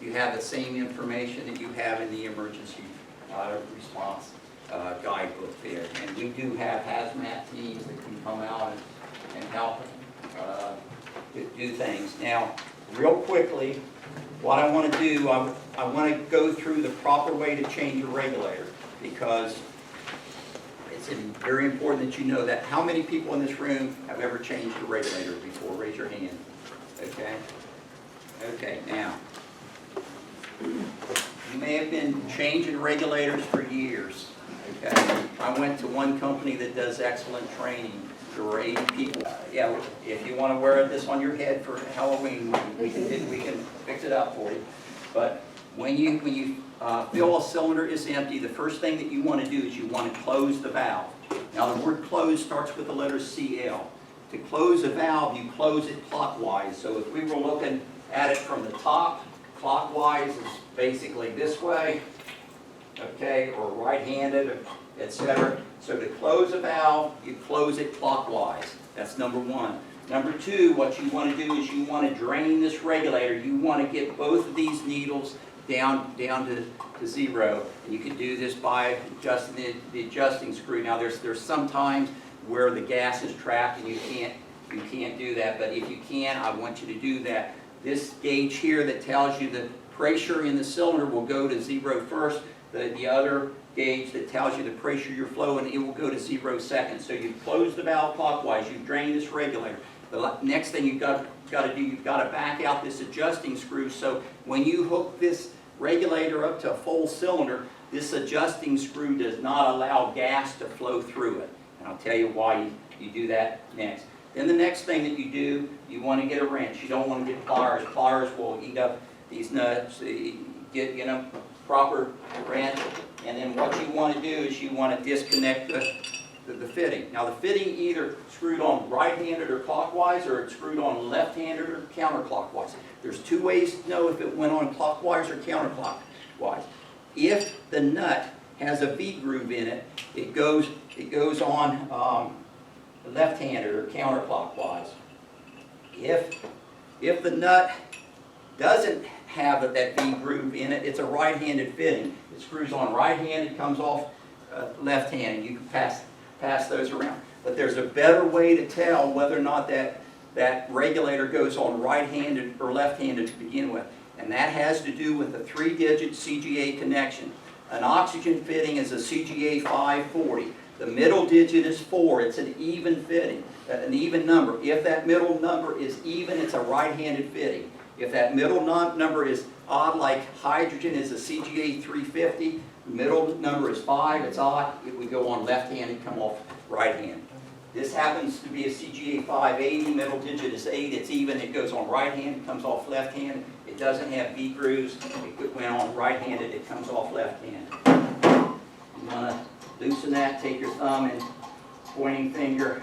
you have the same information that you have in the emergency response guidebook there. And we do have hazmat teams that can come out and help do things. Now, real quickly, what I want to do, I want to go through the proper way to change a regulator, because it's very important that you know that. How many people in this room have ever changed a regulator before? Raise your hand. Okay? Okay, now, you may have been changing regulators for years. Okay? I went to one company that does excellent training. There were 80 people. Yeah, if you want to wear this on your head for Halloween, we can fix it up for you. But when you feel a cylinder is empty, the first thing that you want to do is you want to close the valve. Now the word close starts with the letter CL. To close a valve, you close it clockwise. So if we were looking at it from the top, clockwise is basically this way, okay, or right-handed, etc. So to close a valve, you close it clockwise. That's number one. Number two, what you want to do is you want to drain this regulator. You want to get both of these needles down to zero. And you can do this by adjusting the adjusting screw. Now there's some times where the gas is trapped and you can't do that, but if you can, I want you to do that. This gauge here that tells you the pressure in the cylinder will go to zero first. The other gauge that tells you the pressure you're flowing, it will go to 0 seconds. So you've closed the valve clockwise, you've drained this regulator. The next thing you've got to do, you've got to back out this adjusting screw, so when you hook this regulator up to a full cylinder, this adjusting screw does not allow gas to flow through it. And I'll tell you why you do that next. Then the next thing that you do, you want to get a wrench. You don't want to get pliers. Pliers will eat up these nuts. Get a proper wrench. And then what you want to do is you want to disconnect the fitting. Now the fitting either screwed on right-handed or clockwise, or it's screwed on left-handed or counterclockwise. There's two ways to know if it went on clockwise or counterclockwise. If the nut has a V-groove in it, it goes on left-handed or counterclockwise. If the nut doesn't have that V-groove in it, it's a right-handed fitting. It screws on right-handed, comes off left-handed. You can pass those around. But there's a better way to tell whether or not that regulator goes on right-handed or left-handed to begin with. And that has to do with the 3-digit CGA connection. An oxygen fitting is a CGA 540. The middle digit is 4. It's an even fitting, an even number. If that middle number is even, it's a right-handed fitting. If that middle number is odd, like hydrogen is a CGA 350, the middle number is 5, it's odd, it would go on left-handed, come off right-handed. This happens to be a CGA 580, middle digit is 8, it's even, it goes on right-handed, comes off left-handed. It doesn't have V grooves, it went on right-handed, it comes off left-handed. You want to loosen that, take your thumb and pointing finger,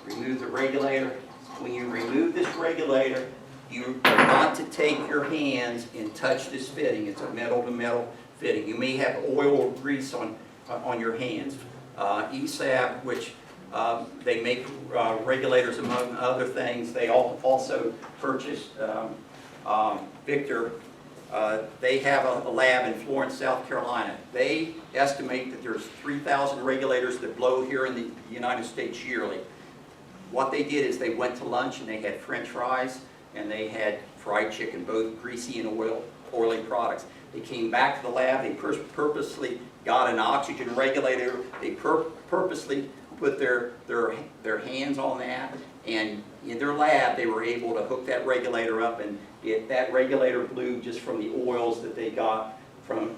remove the regulator. When you remove this regulator, you are not to take your hands and touch this fitting. It's a metal-to-metal fitting. You may have oil or grease on your hands. ESAB, which they make regulators among other things. They also purchased Victor. They have a lab in Florence, South Carolina. They estimate that there's 3,000 regulators that blow here in the United States yearly. What they did is they went to lunch and they had French fries and they had fried chicken, both greasy and oily products. They came back to the lab, they purposely got an oxygen regulator, they purposely put their hands on that, and in their lab they were able to hook that regulator up, and that regulator blew just from the oils that they got from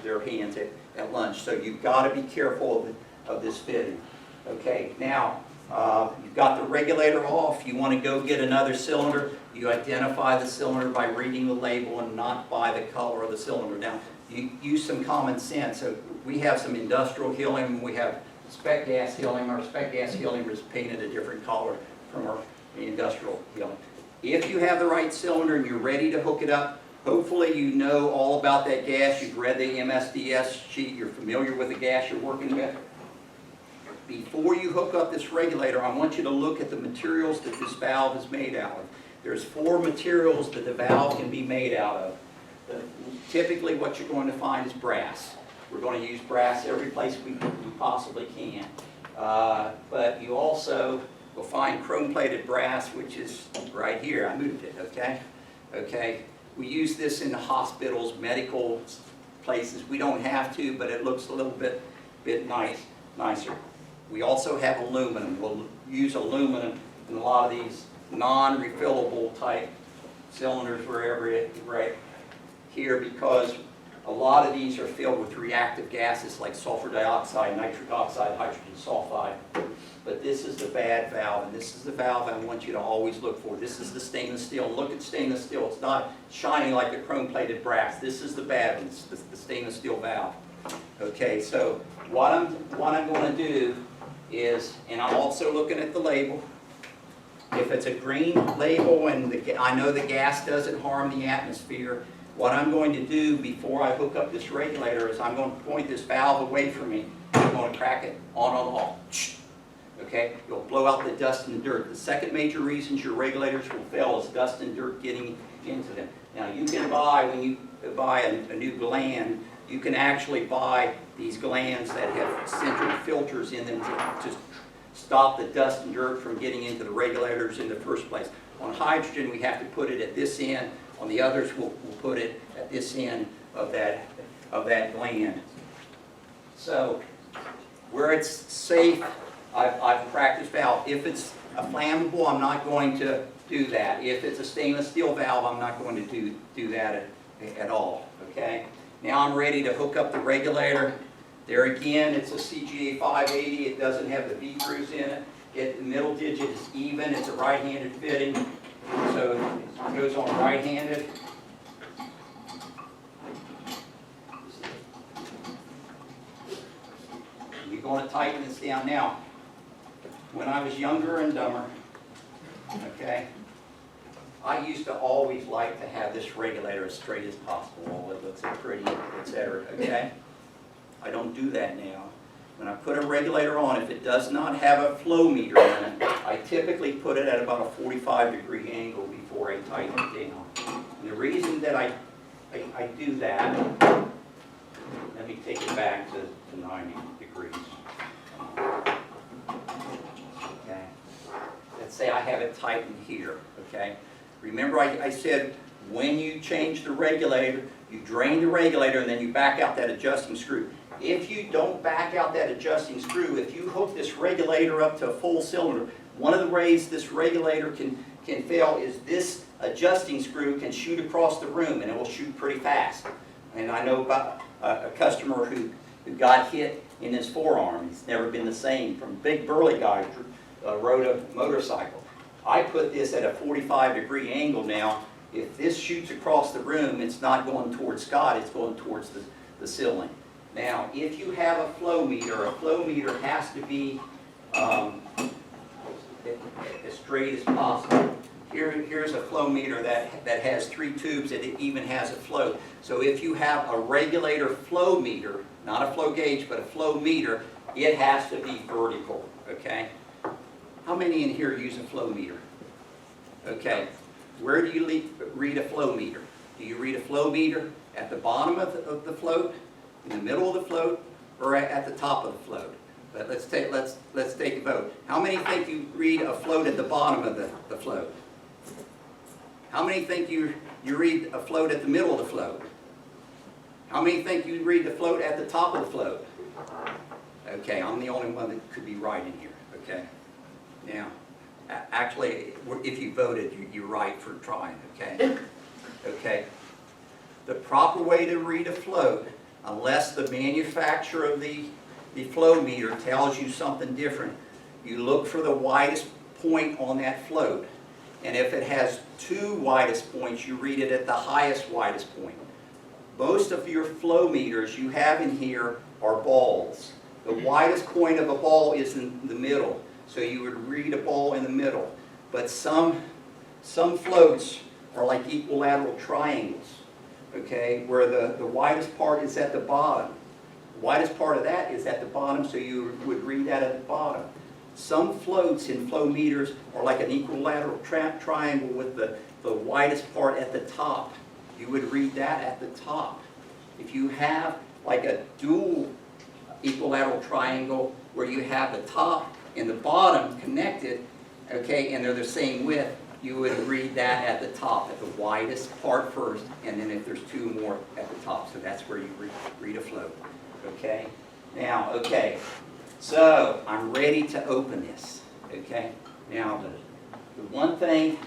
their hands at lunch. So you've got to be careful of this fitting. Okay, now you've got the regulator off. You want to go get another cylinder. You identify the cylinder by reading the label and not by the color of the cylinder. Now, you use some common sense. So we have some industrial helium. We have spec gas helium. Our spec gas helium is painted a different color from our industrial helium. If you have the right cylinder and you're ready to hook it up, hopefully you know all about that gas. You've read the MSDS sheet. You're familiar with the gas you're working with. Before you hook up this regulator, I want you to look at the materials that this valve is made out of. There's 4 materials that the valve can be made out of. Typically what you're going to find is brass. We're going to use brass every place we possibly can. But you also will find chrome-plated brass, which is right here. I moved it, okay? Okay. We use this in the hospitals, medical places. We don't have to, but it looks a little bit nicer. We also have aluminum. We'll use aluminum in a lot of these non-refillable type cylinders wherever it right here, because a lot of these are filled with reactive gases like sulfur dioxide, nitric oxide, hydrogen sulfide. But this is the bad valve, and this is the valve I want you to always look for. This is the stainless steel. Look at stainless steel. It's not shining like the chrome-plated brass. This is the bad one. It's the stainless steel valve. Okay, so what I'm going to do is, and I'm also looking at the label. If it's a green label and I know the gas doesn't harm the atmosphere, what I'm going to do before I hook up this regulator is I'm going to point this valve away from me. I'm going to crack it on and off. Okay, you'll blow out the dust and dirt. The second major reason your regulators will fail is dust and dirt getting into them. Now you can buy, when you buy a new gland, you can actually buy these glands that have central filters in them to stop the dust and dirt from getting into the regulators in the first place. On hydrogen, we have to put it at this end. On the others, we'll put it at this end of that gland. So where it's safe, I've cracked this valve. If it's a flammable, I'm not going to do that. If it's a stainless steel valve, I'm not going to do that at all. Okay. Now I'm ready to hook up the regulator. There again, it's a CGA 580. It doesn't have the V-screws in it. The middle digit is even. It's a right-handed fitting, so it goes on right-handed. We're going to tighten this down now. When I was younger and dumber, okay, I used to always like to have this regulator as straight as possible. It looks pretty, etc. Okay? I don't do that now. When I put a regulator on, if it does not have a flow meter in it, I typically put it at about a 45-degree angle before I tighten it down. And the reason that I do that, let me take it back to 90 degrees. Okay. Let's say I have it tightened here. Okay. Remember I said when you change the regulator, you drain the regulator and then you back out that adjusting screw. If you don't back out that adjusting screw, if you hook this regulator up to a full cylinder, one of the ways this regulator can fail is this adjusting screw can shoot across the room, and it will shoot pretty fast. And I know about a customer who got hit in his forearm. He's never been the same. From a big burly guy, rode a motorcycle. I put this at a 45-degree angle now. If this shoots across the room, it's not going towards Scott, it's going towards the ceiling. Now, if you have a flow meter has to be as straight as possible. Here's a flow meter that has 3 tubes, and it even has a float. So if you have a regulator flow meter, not a flow gauge, but a flow meter, it has to be vertical, okay? How many in here use a flow meter? Okay, where do you read a flow meter? Do you read a flow meter at the bottom of the float, in the middle of the float, or at the top of the float? But let's take a vote. How many think you read a float at the bottom of the float? How many think you read a float at the middle of the float? How many think you read the float at the top of the float? Okay, I'm the only one that could be right in here, okay? Now, actually, if you voted, you're right for trying, okay? Okay. The proper way to read a float, unless the manufacturer of the flow meter tells you something different, you look for the widest point on that float. And if it has two widest points, you read it at the highest widest point. Most of your flow meters you have in here are balls. The widest point of a ball is in the middle, so you would read a ball in the middle. But some floats are like equilateral triangles, okay, where the widest part is at the bottom. The widest part of that is at the bottom, so you would read that at the bottom. Some floats in flow meters are like an equilateral triangle with the widest part at the top. You would read that at the top. If you have like a dual equilateral triangle where you have the top and the bottom connected, okay, and they're the same width, you would read that at the top, at the widest part first, and then if there's two more at the top. So that's where you read a float, okay? Now, okay, so I'm ready to open this, okay? Now, the one thing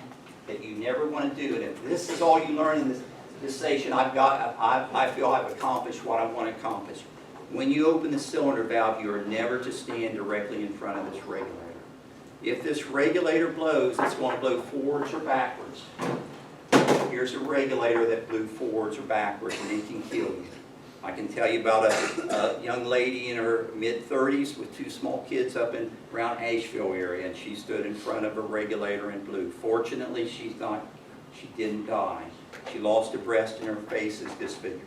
that you never want to do, and if this is all you learn in this station, I feel I've accomplished what I want to accomplish. When you open the cylinder valve, you are never to stand directly in front of this regulator. If this regulator blows, it's going to blow forwards or backwards. Here's a regulator that blew forwards or backwards, and it can kill you. I can tell you about a young lady in her mid-30s with two small kids up in around Asheville area, and she stood in front of a regulator and blew. Fortunately, she didn't die. She lost a breast and her face is disfigured.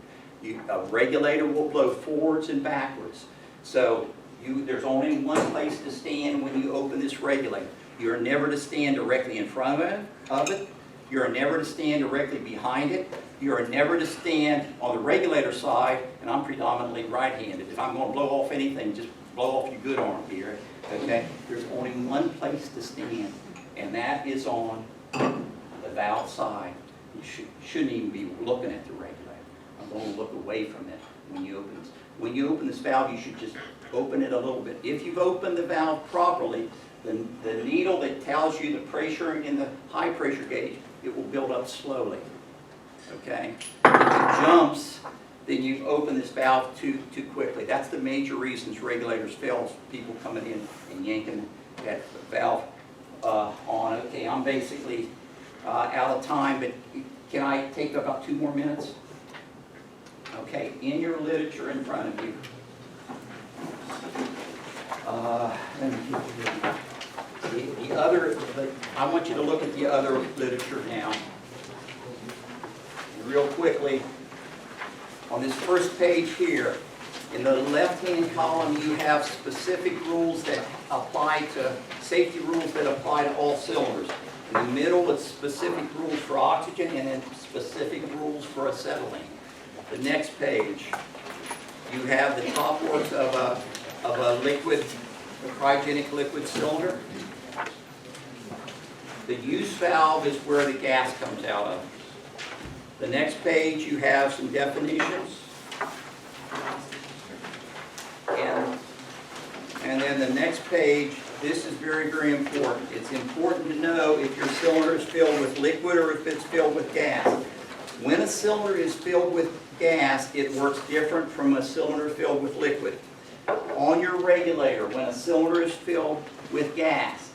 A regulator will blow forwards and backwards. So there's only one place to stand when you open this regulator. You're never to stand directly in front of it. You're never to stand directly behind it. You're never to stand on the regulator side, and I'm predominantly right-handed. If I'm going to blow off anything, just blow off your good arm here. Okay? There's only one place to stand, and that is on the valve side. You shouldn't even be looking at the regulator. I'm going to look away from it when you open this. When you open this valve, you should just open it a little bit. If you've opened the valve properly, the needle that tells you the pressure in the high pressure gauge, it will build up slowly. Okay? If it jumps, then you've opened this valve too quickly. That's the major reasons regulators fail, people coming in and yanking that valve on. Okay, I'm basically out of time, but can I take about 2 more minutes? Okay, in your literature in front of you, let me give you I want you to look at the other literature now. Real quickly, on this first page here, in the left-hand column, you have specific rules that apply to, safety rules that apply to all cylinders. In the middle, it's specific rules for oxygen, and then specific rules for acetylene. The next page, you have the top works of a liquid, a cryogenic liquid cylinder. The use valve is where the gas comes out of. The next page, you have some definitions. And then the next page, this is very, very important. It's important to know if your cylinder is filled with liquid or if it's filled with gas. When a cylinder is filled with gas, it works different from a cylinder filled with liquid. On your regulator, when a cylinder is filled with gas,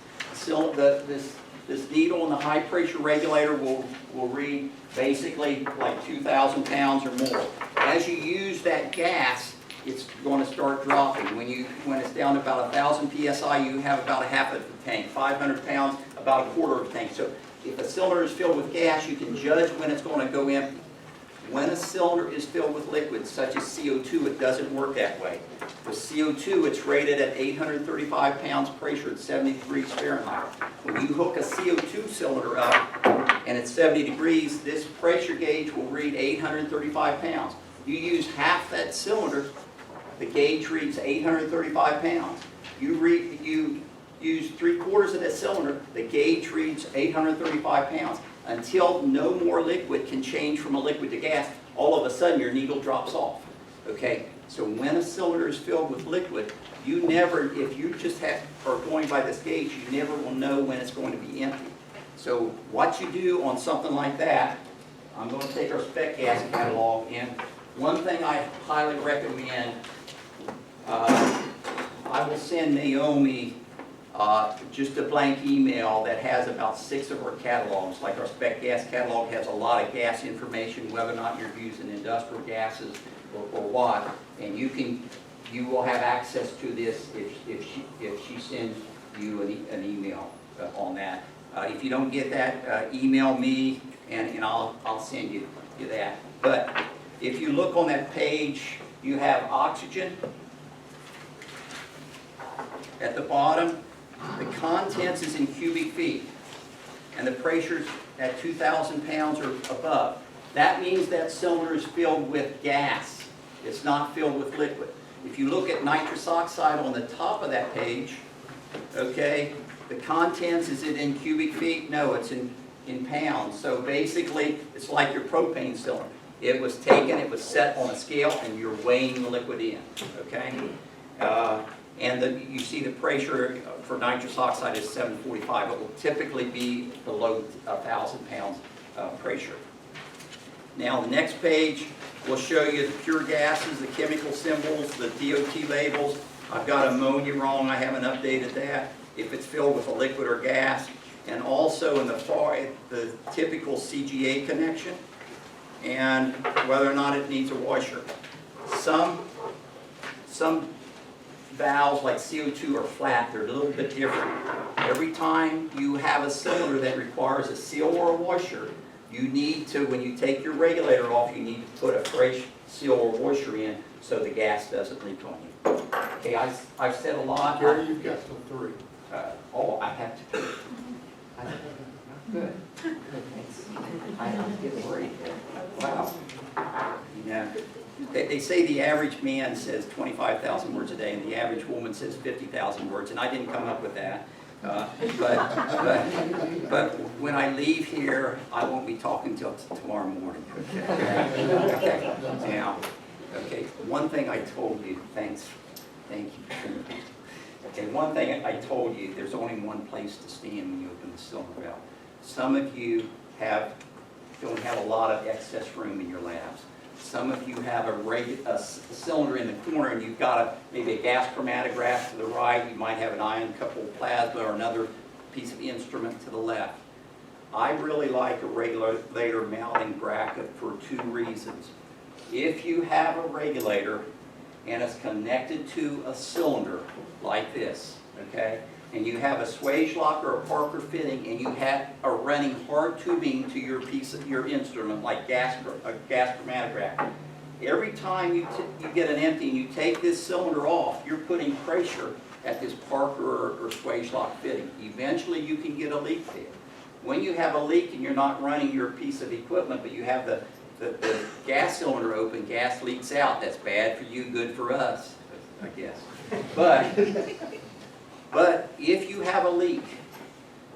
this needle in the high pressure regulator will read basically like 2,000 pounds or more. As you use that gas, it's going to start dropping. When it's down to about 1,000 psi, you have about a half of the tank. 500 pounds, about a quarter of the tank. So if a cylinder is filled with gas, you can judge when it's going to go empty. When a cylinder is filled with liquids, such as CO2, it doesn't work that way. With CO2, it's rated at 835 pounds pressure at 70 degrees Fahrenheit. When you hook a CO2 cylinder up and it's 70 degrees, this pressure gauge will read 835 pounds. You use half that cylinder, the gauge reads 835 pounds. You use 3/4 of that cylinder, the gauge reads 835 pounds. until no more liquid can change from a liquid to gas, all of a sudden your needle drops off. Okay, so when a cylinder is filled with liquid, you never, if you just are going by this gauge, you never will know when it's going to be empty. So what you do on something like that, I'm going to take our spec gas catalog, and one thing I highly recommend, I will send Naomi just a blank email that has about 6 of our catalogs. Like our spec gas catalog has a lot of gas information, whether or not you're using industrial gases or what, and you will have access to this if she sends you an email on that. If you don't get that, email me and I'll send you that. But if you look on that page, you have oxygen at the bottom. The contents is in cubic feet, and the pressure's at 2,000 pounds or above. That means that cylinder is filled with gas. It's not filled with liquid. If you look at nitrous oxide on the top of that page, okay, the contents, is it in cubic feet? No, it's in pounds. So basically, it's like your propane cylinder. It was taken, it was set on a scale, and you're weighing the liquid in, okay? And you see the pressure for nitrous oxide is 745. It will typically be below 1,000 pounds pressure. Now the next page will show you the pure gases, the chemical symbols, the DOT labels. I've got ammonia wrong, I haven't updated that, if it's filled with a liquid or gas. And also in the far, the typical CGA connection, and whether or not it needs a washer. Some valves like CO2 are flat, they're a little bit different. Every time you have a cylinder that requires a seal or a washer, you need to, when you take your regulator off, you need to put a fresh seal or washer in so the gas doesn't leak on you. Okay, I've said a lot. Gary, you've got till 3. Oh, I have to. Good. Thanks. I get worried there. Wow. Yeah. They say the average man says 25,000 words a day, and the average woman says 50,000 words, and I didn't come up with that. But when I leave here, I won't be talking till tomorrow morning. Okay. Now, okay. One thing I told you. Thank you. Okay. One thing I told you. There's only one place to stand when you open the cylinder valve. Some of you don't have a lot of excess room in your labs. Some of you have a cylinder in the corner, and you've got maybe a gas chromatograph to the right. You might have an ion coupled plasma or another piece of instrument to the left. I really like a regulator mounting bracket for 2 reasons. If you have a regulator and it's connected to a cylinder like this, okay, and you have a swage lock or a Parker fitting, and you are running hard tubing to your piece of your instrument, like a gas chromatograph. Every time you get an empty and you take this cylinder off, you're putting pressure at this Parker or swage lock fitting. Eventually, you can get a leak there. When you have a leak and you're not running your piece of equipment, but you have the gas cylinder open, gas leaks out. That's bad for you, good for us, I guess. But if you have a leak,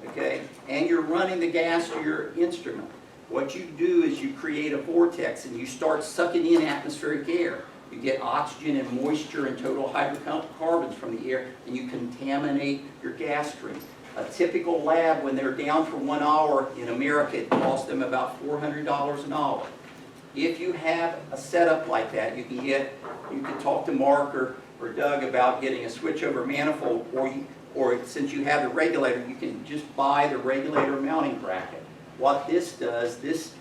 okay, and you're running the gas to your instrument, what you do is you create a vortex and you start sucking in atmospheric air. You get oxygen and moisture and total hydrocarbons from the air, and you contaminate your gas stream. A typical lab, when they're down for 1 hour in America, it costs them about $400 an hour. If you have a setup like that, you can talk to Mark or Doug about getting a switchover manifold, or since you have the regulator, you can just buy the regulator mounting bracket. What this does, this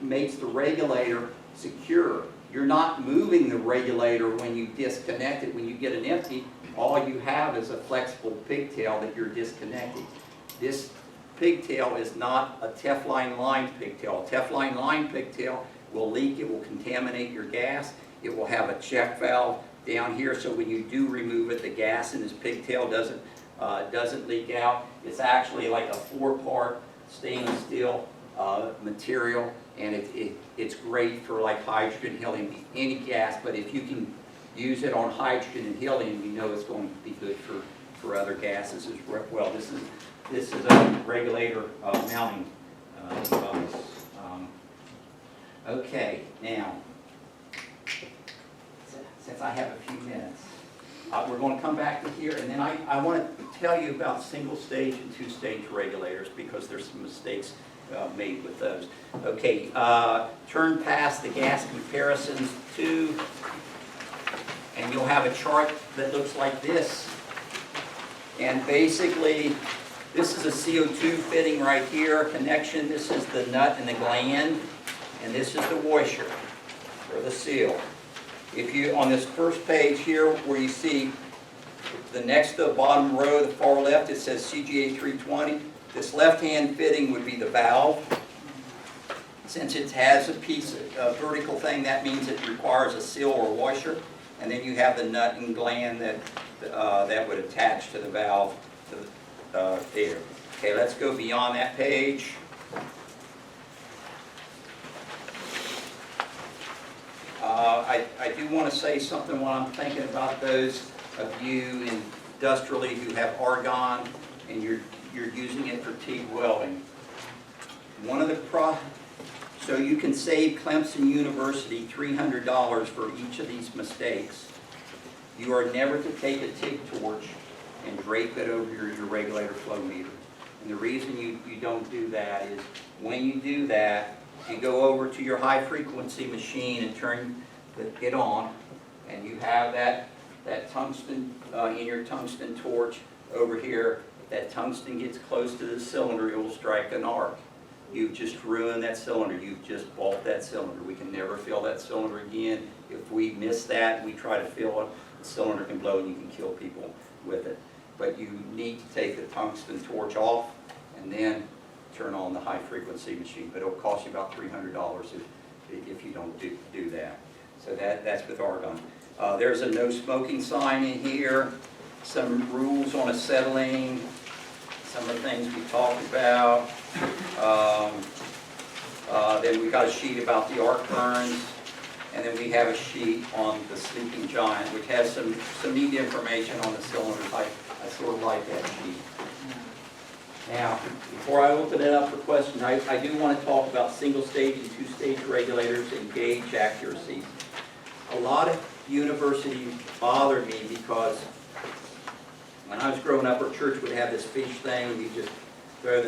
makes the regulator secure. You're not moving the regulator when you disconnect it. When you get an empty, all you have is a flexible pigtail that you're disconnecting. This pigtail is not a Teflon lined pigtail. A Teflon lined pigtail will leak, it will contaminate your gas, it will have a check valve down here, so when you do remove it, the gas in this pigtail doesn't leak out. It's actually like a 4-part stainless steel material, and it's great for like hydrogen, helium, any gas, but if you can use it on hydrogen and helium, you know it's going to be good for other gases as well. This is a regulator mounting Okay, now, since I have a few minutes, we're going to come back to here, and then I want to tell you about single-stage and two-stage regulators because there's some mistakes made with those. Okay, turn past the gas comparisons to, and you'll have a chart that looks like this. And basically, this is a CO2 fitting right here, connection. This is the nut and the gland, and this is the washer, or the seal. If you, on this first page here, where you see the next to the bottom row, the far left, it says CGA 320. This left-hand fitting would be the valve. Since it has a piece, a vertical thing, that means it requires a seal or washer. And then you have the nut and gland that, that would attach to the valve there. Okay, let's go beyond that page. I do want to say something while I'm thinking about those of you industrially who have argon and you're using it for TIG welding. One of the so you can save Clemson University $300 for each of these mistakes. You are never to take a TIG torch and drape it over your regulator flow meter. And the reason you don't do that is when you do that, you go over to your high frequency machine and turn it on, and you have that tungsten in your tungsten torch over here. If that tungsten gets close to the cylinder, it will strike an arc. You've just ruined that cylinder. You've just bought that cylinder. We can never fill that cylinder again. If we miss that, we try to fill it, the cylinder can blow and you can kill people with it. But you need to take the tungsten torch off and then turn on the high frequency machine. But it'll cost you about $300 if you don't do that. So that's with argon. There's a no smoking sign in here, some rules on acetylene, some of the things we talked about. Then we got a sheet about the arc burns, and then we have a sheet on the sleeping giant, which has some neat information on the cylinders. I sort of like that sheet. Now, before I open it up for questions, I do want to talk about single-stage and two-stage regulators and gauge accuracy. A lot of universities bothered me because when I was growing up, our church would have this fish thing, and you just throw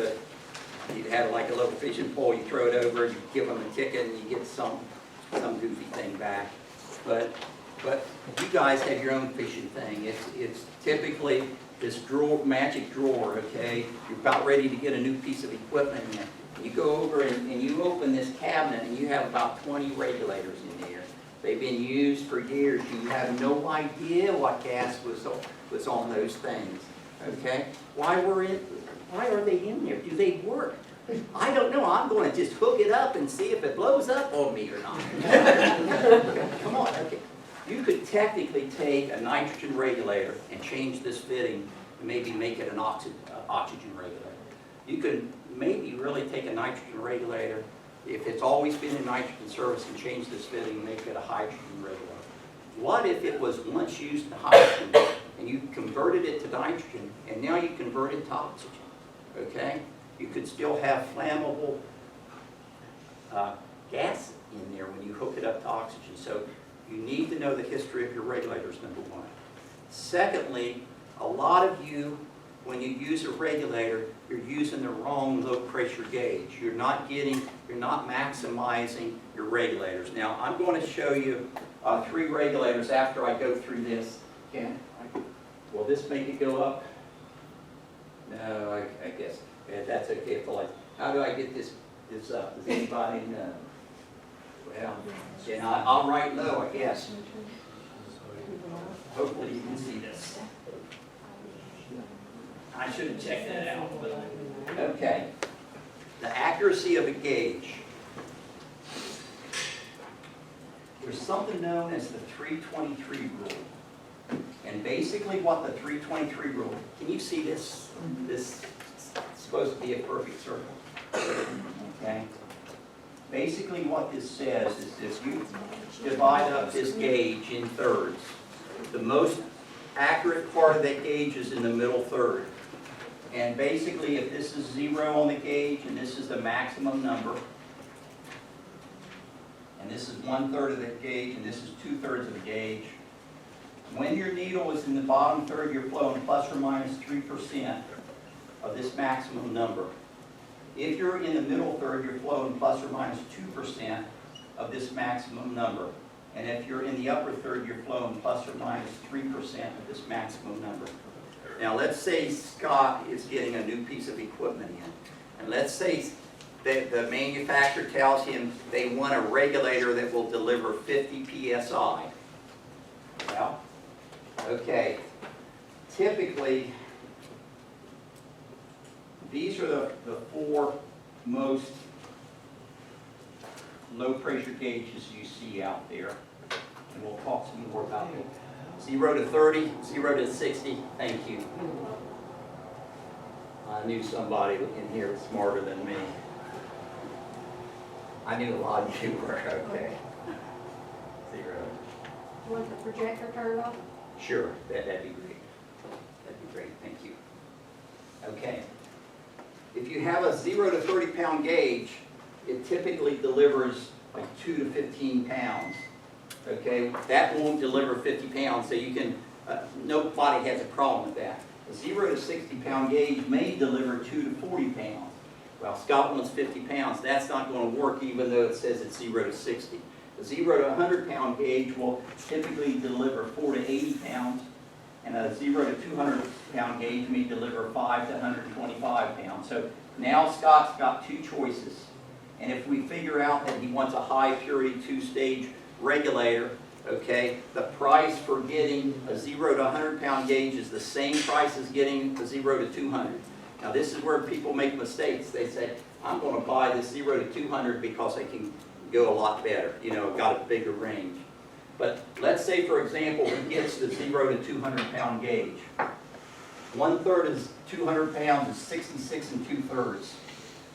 you'd have like a little fishing pole, you throw it over, you give them a ticket, and you get some goofy thing back. But you guys have your own fishing thing. It's typically this drawer, magic drawer, okay? You're about ready to get a new piece of equipment in. You go over and you open this cabinet, and you have about 20 regulators in there. They've been used for years. You have no idea what gas was on those things, okay? Why are they in there? Do they work? I don't know. I'm going to just hook it up and see if it blows up on me or not. Come on, okay. You could technically take a nitrogen regulator and change this fitting and maybe make it an oxygen regulator. You could maybe really take a nitrogen regulator, if it's always been in nitrogen service, and change this fitting and make it a hydrogen regulator. What if it was once used in hydrogen and you converted it to nitrogen and now you convert it to oxygen? Okay? You could still have flammable gas in there when you hook it up to oxygen. So you need to know the history of your regulators, number one. Secondly, a lot of you, when you use a regulator, you're using the wrong low pressure gauge. You're not maximizing your regulators. Now, I'm going to show you 3 regulators after I go through this. Will this make it go up? No, I guess that's okay. How do I get this up? Does anybody know? Well, and I'll write low, I guess. Hopefully you can see this. I should have checked that out. Okay. The accuracy of a gauge. There's something known as the 323 rule. And basically what the 323 rule, can you see this? This is supposed to be a perfect circle. Okay? Basically what this says is this: you divide up this gauge in thirds. The most accurate part of that gauge is in the middle third. And basically if this is 0 on the gauge and this is the maximum number, and this is 1/3 of the gauge, and this is 2/3 of the gauge. When your needle is in the bottom third, you're flowing plus or minus 3% of this maximum number. If you're in the middle third, you're flowing plus or minus 2% of this maximum number. And if you're in the upper third, you're flowing plus or minus 3% of this maximum number. Now let's say Scott is getting a new piece of equipment in. And let's say that the manufacturer tells him they want a regulator that will deliver 50 PSI. Well, okay, typically, these are the four most low pressure gauges you see out there. And we'll talk some more about them. 0 to 30, 0 to 60, thank you. I knew somebody in here was smarter than me. I knew a lot of you were, okay. 0. Want the projector turned off? Sure, that'd be great. That'd be great, thank you. Okay. If you have a 0 to 30 pound gauge, it typically delivers like 2 to 15 pounds. Okay, that won't deliver 50 pounds, so you can, nobody has a problem with that. A 0 to 60 pound gauge may deliver 2 to 40 pounds. Well, Scott wants 50 pounds. That's not going to work even though it says it's 0 to 60. A 0 to 100 pound gauge will typically deliver 4 to 80 pounds, and a 0 to 200 pound gauge may deliver 5 to 125 pounds. So now Scott's got two choices. And if we figure out that he wants a high purity 2-stage regulator, okay, the price for getting a 0 to 100 pound gauge is the same price as getting a 0 to 200. Now this is where people make mistakes. They say, I'm going to buy this 0 to 200 because I can go a lot better, you know, got a bigger range. But let's say, for example, he gets the 0 to 200 pound gauge. 1/3 is 200 pounds is 66 2/3.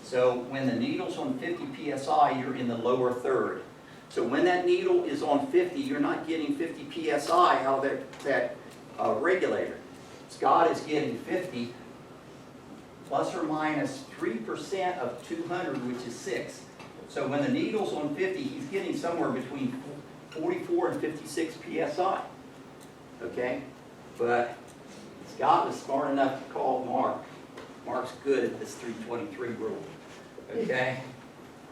So when the needle's on 50 PSI, you're in the lower third. So when that needle is on 50, you're not getting 50 PSI out of that regulator. Scott is getting 50 plus or minus 3% of 200, which is 6. So when the needle's on 50, he's getting somewhere between 44 and 56 PSI. Okay? But Scott was smart enough to call Mark. Mark's good at this 323 rule. Okay?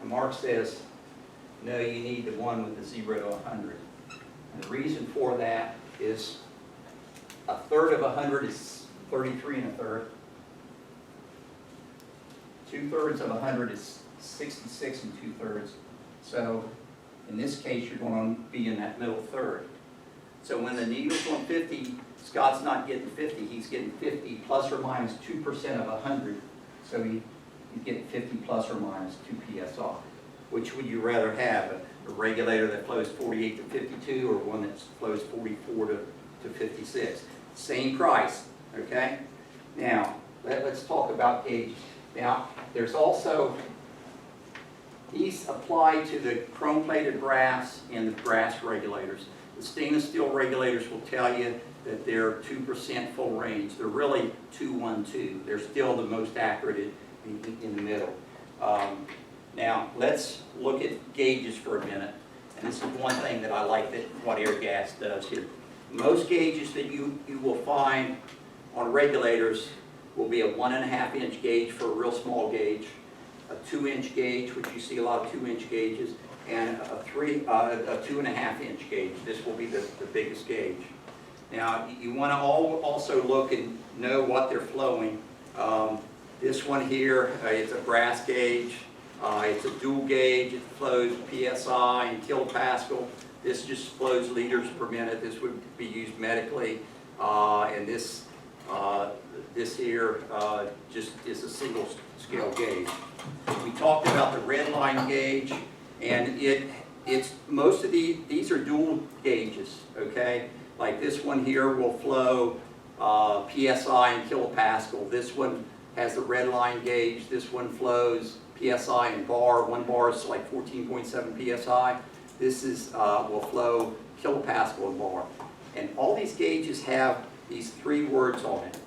And Mark says, no, you need the one with the 0 to 100. And the reason for that is 1/3 of 100 is 33 1/3. 2/3 of 100 is 66 2/3. So in this case, you're going to be in that middle third. So when the needle's on 50, Scott's not getting 50, he's getting 50 plus or minus 2% of 100. So he's getting 50 plus or minus 2 PSI. Which would you rather have, a regulator that flows 48 to 52 or one that flows 44 to 56? Same price, okay? Now, let's talk about gauges. Now, there's also, these apply to the chrome-plated brass and the brass regulators. The stainless steel regulators will tell you that they're 2% full range. They're really 212. They're still the most accurate in the middle. Now, let's look at gauges for a minute. And this is one thing that I like that what Airgas does here. Most gauges that you will find on regulators will be a 1.5 inch gauge for a real small gauge, a 2-inch gauge, which you see a lot of 2-inch gauges, and a 2.5 inch gauge. This will be the biggest gauge. Now, you want to also look and know what they're flowing. This one here, it's a brass gauge. It's a dual gauge. It flows PSI and kilopascal. This just flows liters per minute. This would be used medically. And this here just is a single scale gauge. We talked about the red line gauge, and it's most of these are dual gauges. Okay, like this one here will flow PSI and kilopascal. This one has the red line gauge. This one flows PSI and bar. One bar is like 14.7 PSI. This is will flow kilopascal and bar. And all these gauges have these 3 words on it.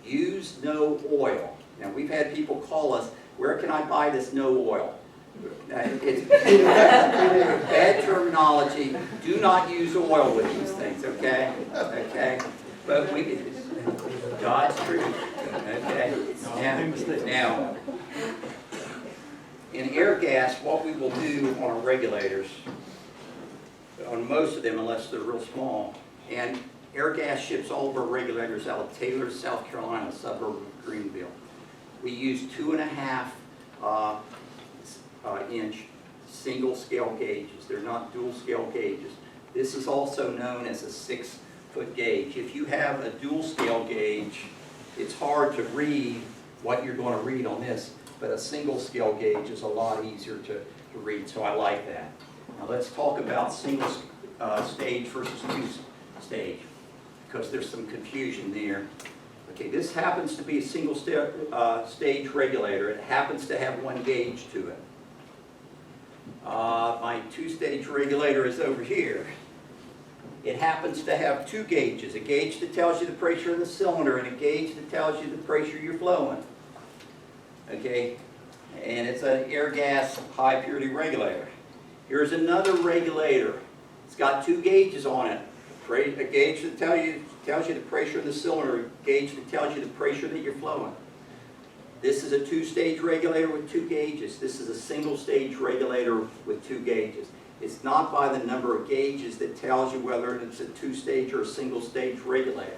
Use no oil. Now we've had people call us, where can I buy this no oil? It's bad terminology. Do not use oil with these things, okay? Okay? But God's truth. Okay? Now, in air gas, what we will do on our regulators, on most of them, unless they're real small, and air gas ships all of our regulators out of Taylor, South Carolina, suburb of Greenville. We use 2.5 inch single scale gauges. They're not dual scale gauges. This is also known as a 6-foot gauge. If you have a dual scale gauge, it's hard to read what you're going to read on this, but a single scale gauge is a lot easier to read, so I like that. Now let's talk about single stage versus two stage, because there's some confusion there. Okay, this happens to be a single stage regulator. It happens to have one gauge to it. My two-stage regulator is over here. It happens to have two gauges, a gauge that tells you the pressure in the cylinder and a gauge that tells you the pressure you're flowing. Okay, and it's an air gas high purity regulator. Here's another regulator. It's got two gauges on it. A gauge that tells you the pressure in the cylinder, a gauge that tells you the pressure that you're flowing. This is a two-stage regulator with two gauges. This is a single-stage regulator with two gauges. It's not by the number of gauges that tells you whether it's a two-stage or a single-stage regulator.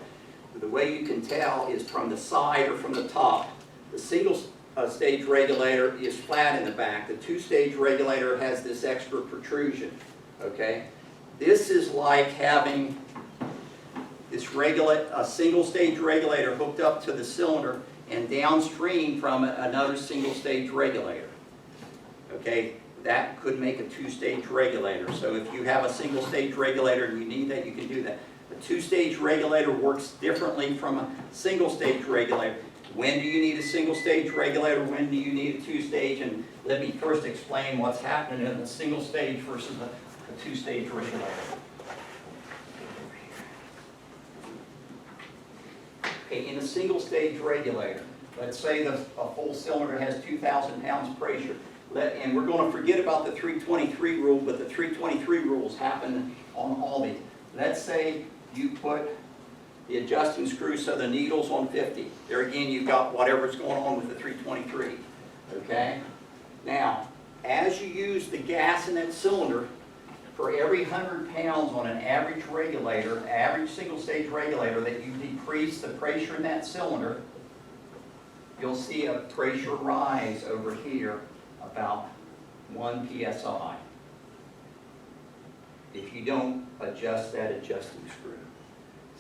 The way you can tell is from the side or from the top. The single-stage regulator is flat in the back. The two-stage regulator has this extra protrusion. Okay? This is like having this a single-stage regulator hooked up to the cylinder and downstream from another single-stage regulator. Okay, that could make a two-stage regulator. So if you have a single-stage regulator and you need that, you can do that. A two-stage regulator works differently from a single-stage regulator. When do you need a single-stage regulator? When do you need a two-stage? And let me first explain what's happening in the single-stage versus a two-stage regulator. Okay, in a single-stage regulator, let's say a full cylinder has 2,000 pounds pressure. And we're going to forget about the 323 rule, but the 323 rules happen on all these. Let's say you put the adjusting screw so the needle's on 50. There again, you've got whatever's going on with the 323. Okay? Now, as you use the gas in that cylinder, for every 100 pounds on an average regulator, average single-stage regulator, that you decrease the pressure in that cylinder, you'll see a pressure rise over here about 1 psi. If you don't adjust that adjusting screw.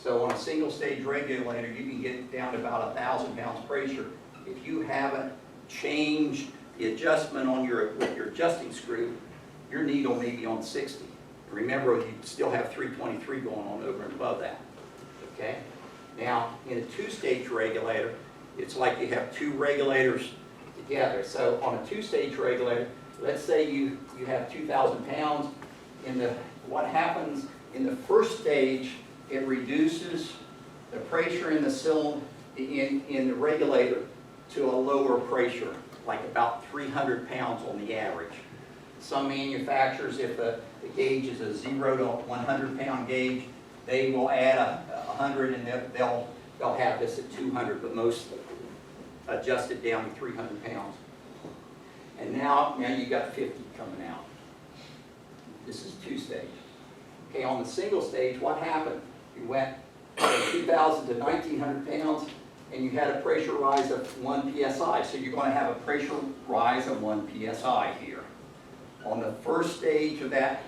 So on a single-stage regulator, you can get down to about 1,000 pounds pressure. If you haven't changed the adjustment on with your adjusting screw, your needle may be on 60. Remember, you still have 323 going on over and above that. Okay? Now, in a two-stage regulator, it's like you have two regulators together. So on a two-stage regulator, let's say you have 2,000 pounds. What happens in the first stage, it reduces the pressure in the cylinder in the regulator to a lower pressure, like about 300 pounds on the average. Some manufacturers, if the gauge is a 0 to 100 pound gauge, they will add 100 and they'll have this at 200, but most adjust it down to 300 pounds. And now you've got 50 coming out. This is two-stage. Okay, on the single stage, what happened? You went from 2,000 to 1,900 pounds, and you had a pressure rise of 1 psi. So you're going to have a pressure rise of 1 psi here. On the first stage of that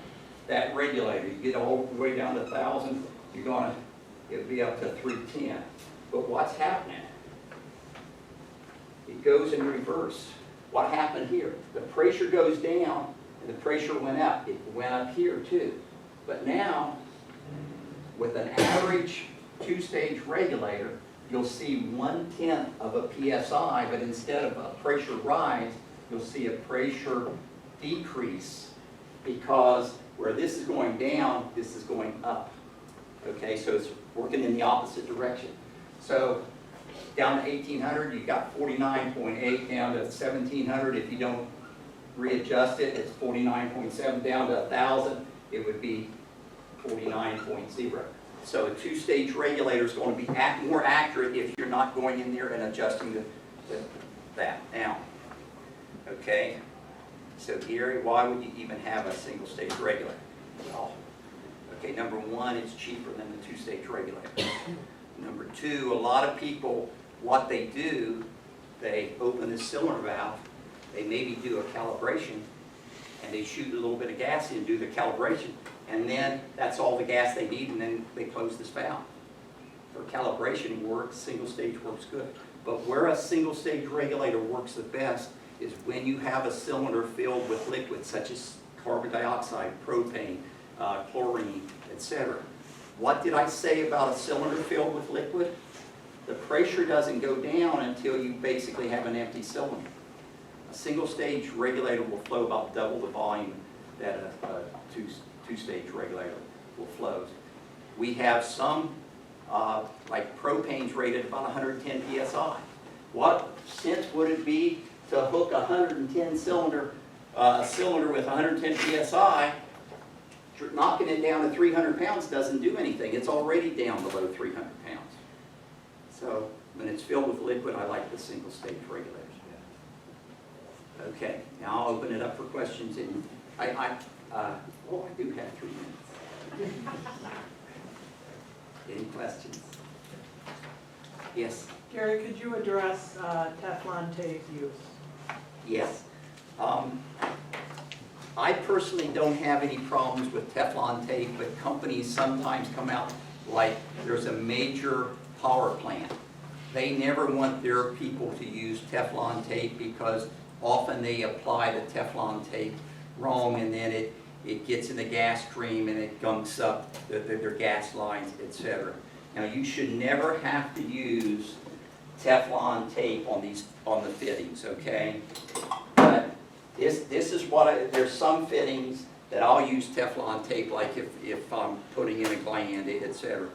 regulator, you get all the way down to 1,000, it'll be up to 310. But what's happening? It goes in reverse. What happened here? The pressure goes down, and the pressure went up. It went up here too. But now, with an average two-stage regulator, you'll see 1/10 of a psi, but instead of a pressure rise, you'll see a pressure decrease, because where this is going down, this is going up. Okay, so it's working in the opposite direction. So down to 1,800, you got 49.8, down to 1,700 if you don't readjust it, it's 49.7 down to 1,000, it would be 49.0. So a two-stage regulator is going to be more accurate if you're not going in there and adjusting that. Now, okay, so Gary, why would you even have a single-stage regulator? Well, okay, number one, it's cheaper than the two-stage regulator. Number two, a lot of people, what they do, they open the cylinder valve, they maybe do a calibration, and they shoot a little bit of gas in, do the calibration, and then that's all the gas they need, and then they close this valve. For calibration work, single stage works good. But where a single stage regulator works the best is when you have a cylinder filled with liquids such as carbon dioxide, propane, chlorine, etc. What did I say about a cylinder filled with liquid? The pressure doesn't go down until you basically have an empty cylinder. A single stage regulator will flow about double the volume that a two-stage regulator will flow. We have some, like propane's rated about 110 psi. What sense would it be to hook a 110 cylinder, a cylinder with 110 psi? Knocking it down to 300 pounds doesn't do anything. It's already down below 300 pounds. So when it's filled with liquid, I like the single stage regulators. Okay, now I'll open it up for questions. And I do have 3 minutes. Any questions? Yes? Gary, could you address Teflon tape use? Yes. I personally don't have any problems with Teflon tape, but companies sometimes come out, like there's a major power plant. They never want their people to use Teflon tape because often they apply the Teflon tape wrong, and then it gets in the gas stream and it gunks up their gas lines, etc. Now you should never have to use Teflon tape on the fittings, okay? But this is what there's some fittings that I'll use Teflon tape, like if I'm putting in a gland, etc.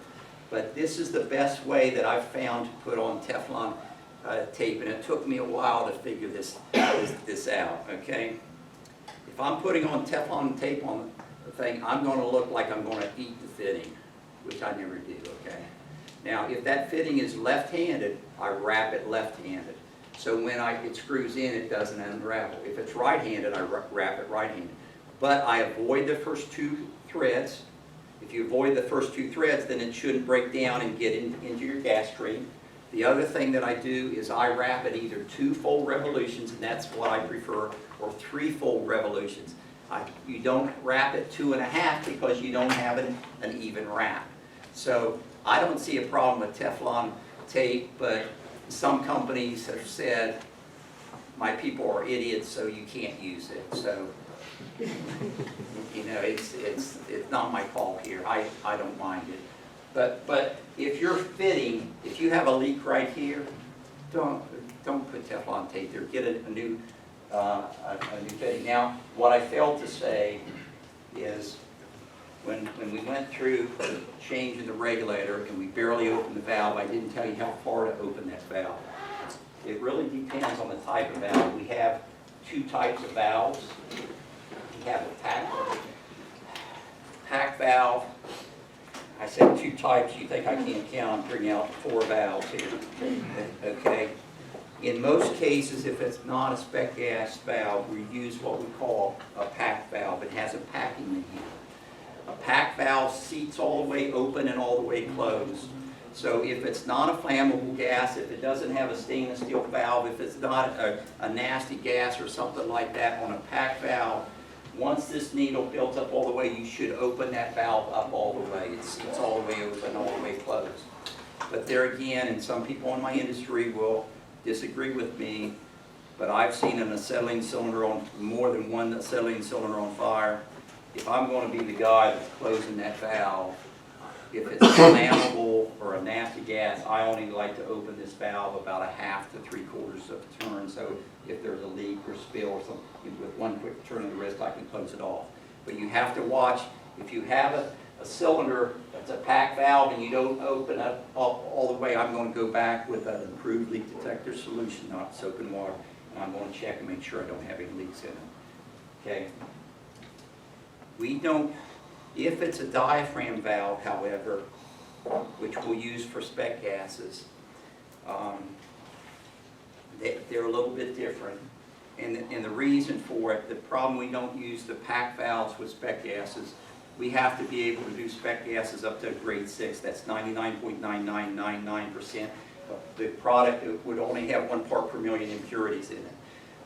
But this is the best way that I've found to put on Teflon tape, and it took me a while to figure this out, okay? If I'm putting on Teflon tape on the thing, I'm going to look like I'm going to eat the fitting, which I never do, okay? Now, if that fitting is left-handed, I wrap it left-handed. So when it screws in, it doesn't unravel. If it's right-handed, I wrap it right-handed. But I avoid the first 2 threads. If you avoid the first 2 threads, then it shouldn't break down and get into your gas stream. The other thing that I do is I wrap it either 2 full revolutions, and that's what I prefer, or 3 full revolutions. You don't wrap it 2.5 because you don't have an even wrap. So I don't see a problem with Teflon tape, but some companies have said, my people are idiots, so you can't use it. So, you know, it's not my call here. I don't mind it. But if you're fitting, if you have a leak right here, don't put Teflon tape there. Get a new fitting. Now, what I failed to say is when we went through changing the regulator and we barely opened the valve, I didn't tell you how far to open that valve. It really depends on the type of valve. We have 2 types of valves. We have a pack valve. I said 2 types. You think I can't count? I'm bringing out 4 valves here. Okay. In most cases, if it's not a spec gas valve, we use what we call a pack valve. It has a packing unit. A pack valve seats all the way open and all the way closed. So if it's not a flammable gas, if it doesn't have a stainless steel valve, if it's not a nasty gas or something like that on a pack valve, once this needle builds up all the way, you should open that valve up all the way. It seats all the way open, all the way closed. But there again, and some people in my industry will disagree with me, but I've seen an acetylene cylinder on, more than one acetylene cylinder on fire. If I'm going to be the guy that's closing that valve, if it's flammable or a nasty gas, I only like to open this valve about a 1/2 to 3/4 of a turn. So if there's a leak or spill or something, with one quick turn of the wrist, I can close it off. But you have to watch, if you have a cylinder that's a pack valve and you don't open up all the way, I'm going to go back with an improved leak detector solution, not soap and water, and I'm going to check and make sure I don't have any leaks in it. Okay. We don't, if it's a diaphragm valve, however, which we'll use for spec gases, they're a little bit different. And the reason for it, the problem we don't use the pack valves with spec gases, we have to be able to do spec gases up to grade 6. That's 99.9999%. The product would only have 1 part per million impurities in it.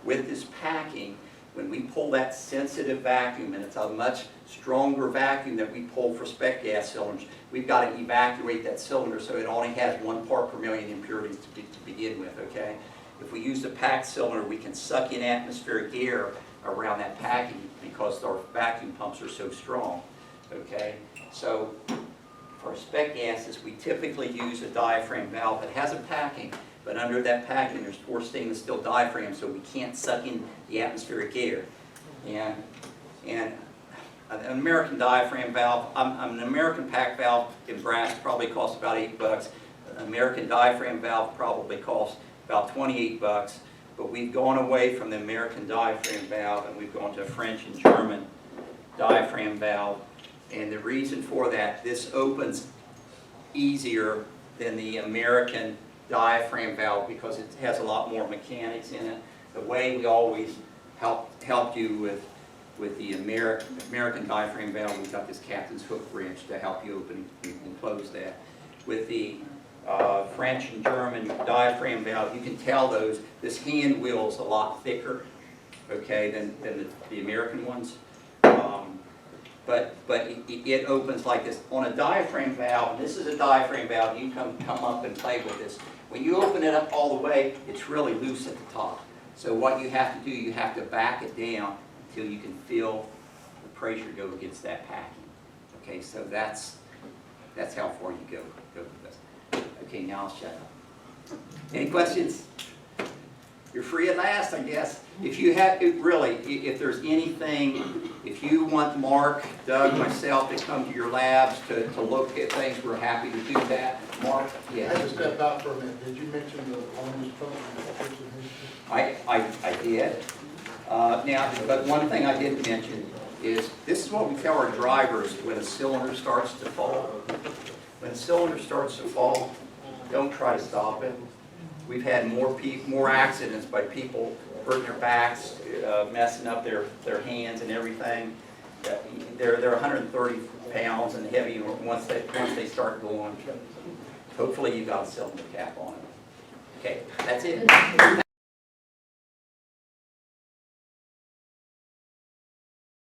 With this packing, when we pull that sensitive vacuum, and it's a much stronger vacuum that we pull for spec gas cylinders, we've got to evacuate that cylinder so it only has 1 part per million impurities to begin with, okay? If we use the packed cylinder, we can suck in atmospheric air around that packing because our vacuum pumps are so strong, okay? So for spec gases, we typically use a diaphragm valve that has a packing, but under that packing there's 4 stainless steel diaphragms, so we can't suck in the atmospheric air. And an American diaphragm valve, an American pack valve in brass probably costs about $8. An American diaphragm valve probably costs about $28, but we've gone away from the American diaphragm valve and we've gone to a French and German diaphragm valve. And the reason for that, this opens easier than the American diaphragm valve because it has a lot more mechanics in it. The way we always helped you with the American diaphragm valve, we've got this captain's hook wrench to help you open and close that. With the French and German diaphragm valve, you can tell this hand wheel is a lot thicker, okay, than the American ones. But it opens like this. On a diaphragm valve, and this is a diaphragm valve, you come up and play with this. When you open it up all the way, it's really loose at the top. So what you have to do, you have to back it down until you can feel the pressure go against that packing. Okay, so that's how far you go with this. Okay, now I'll shut up. Any questions? You're free at last, I guess. If you have, really, if there's anything, if you want Mark, Doug, myself to come to your labs to look at things, we're happy to do that. Mark? Yes. I had to step out for a minute. Did you mention the owner's phone? I did. Now, but one thing I didn't mention is this is what we tell our drivers when a cylinder starts to fall. When a cylinder starts to fall, don't try to stop it. We've had more accidents by people hurting their backs, messing up their hands and everything. They're 130 pounds and heavy once they start going. Hopefully you got a cylinder cap on it. Okay, that's it.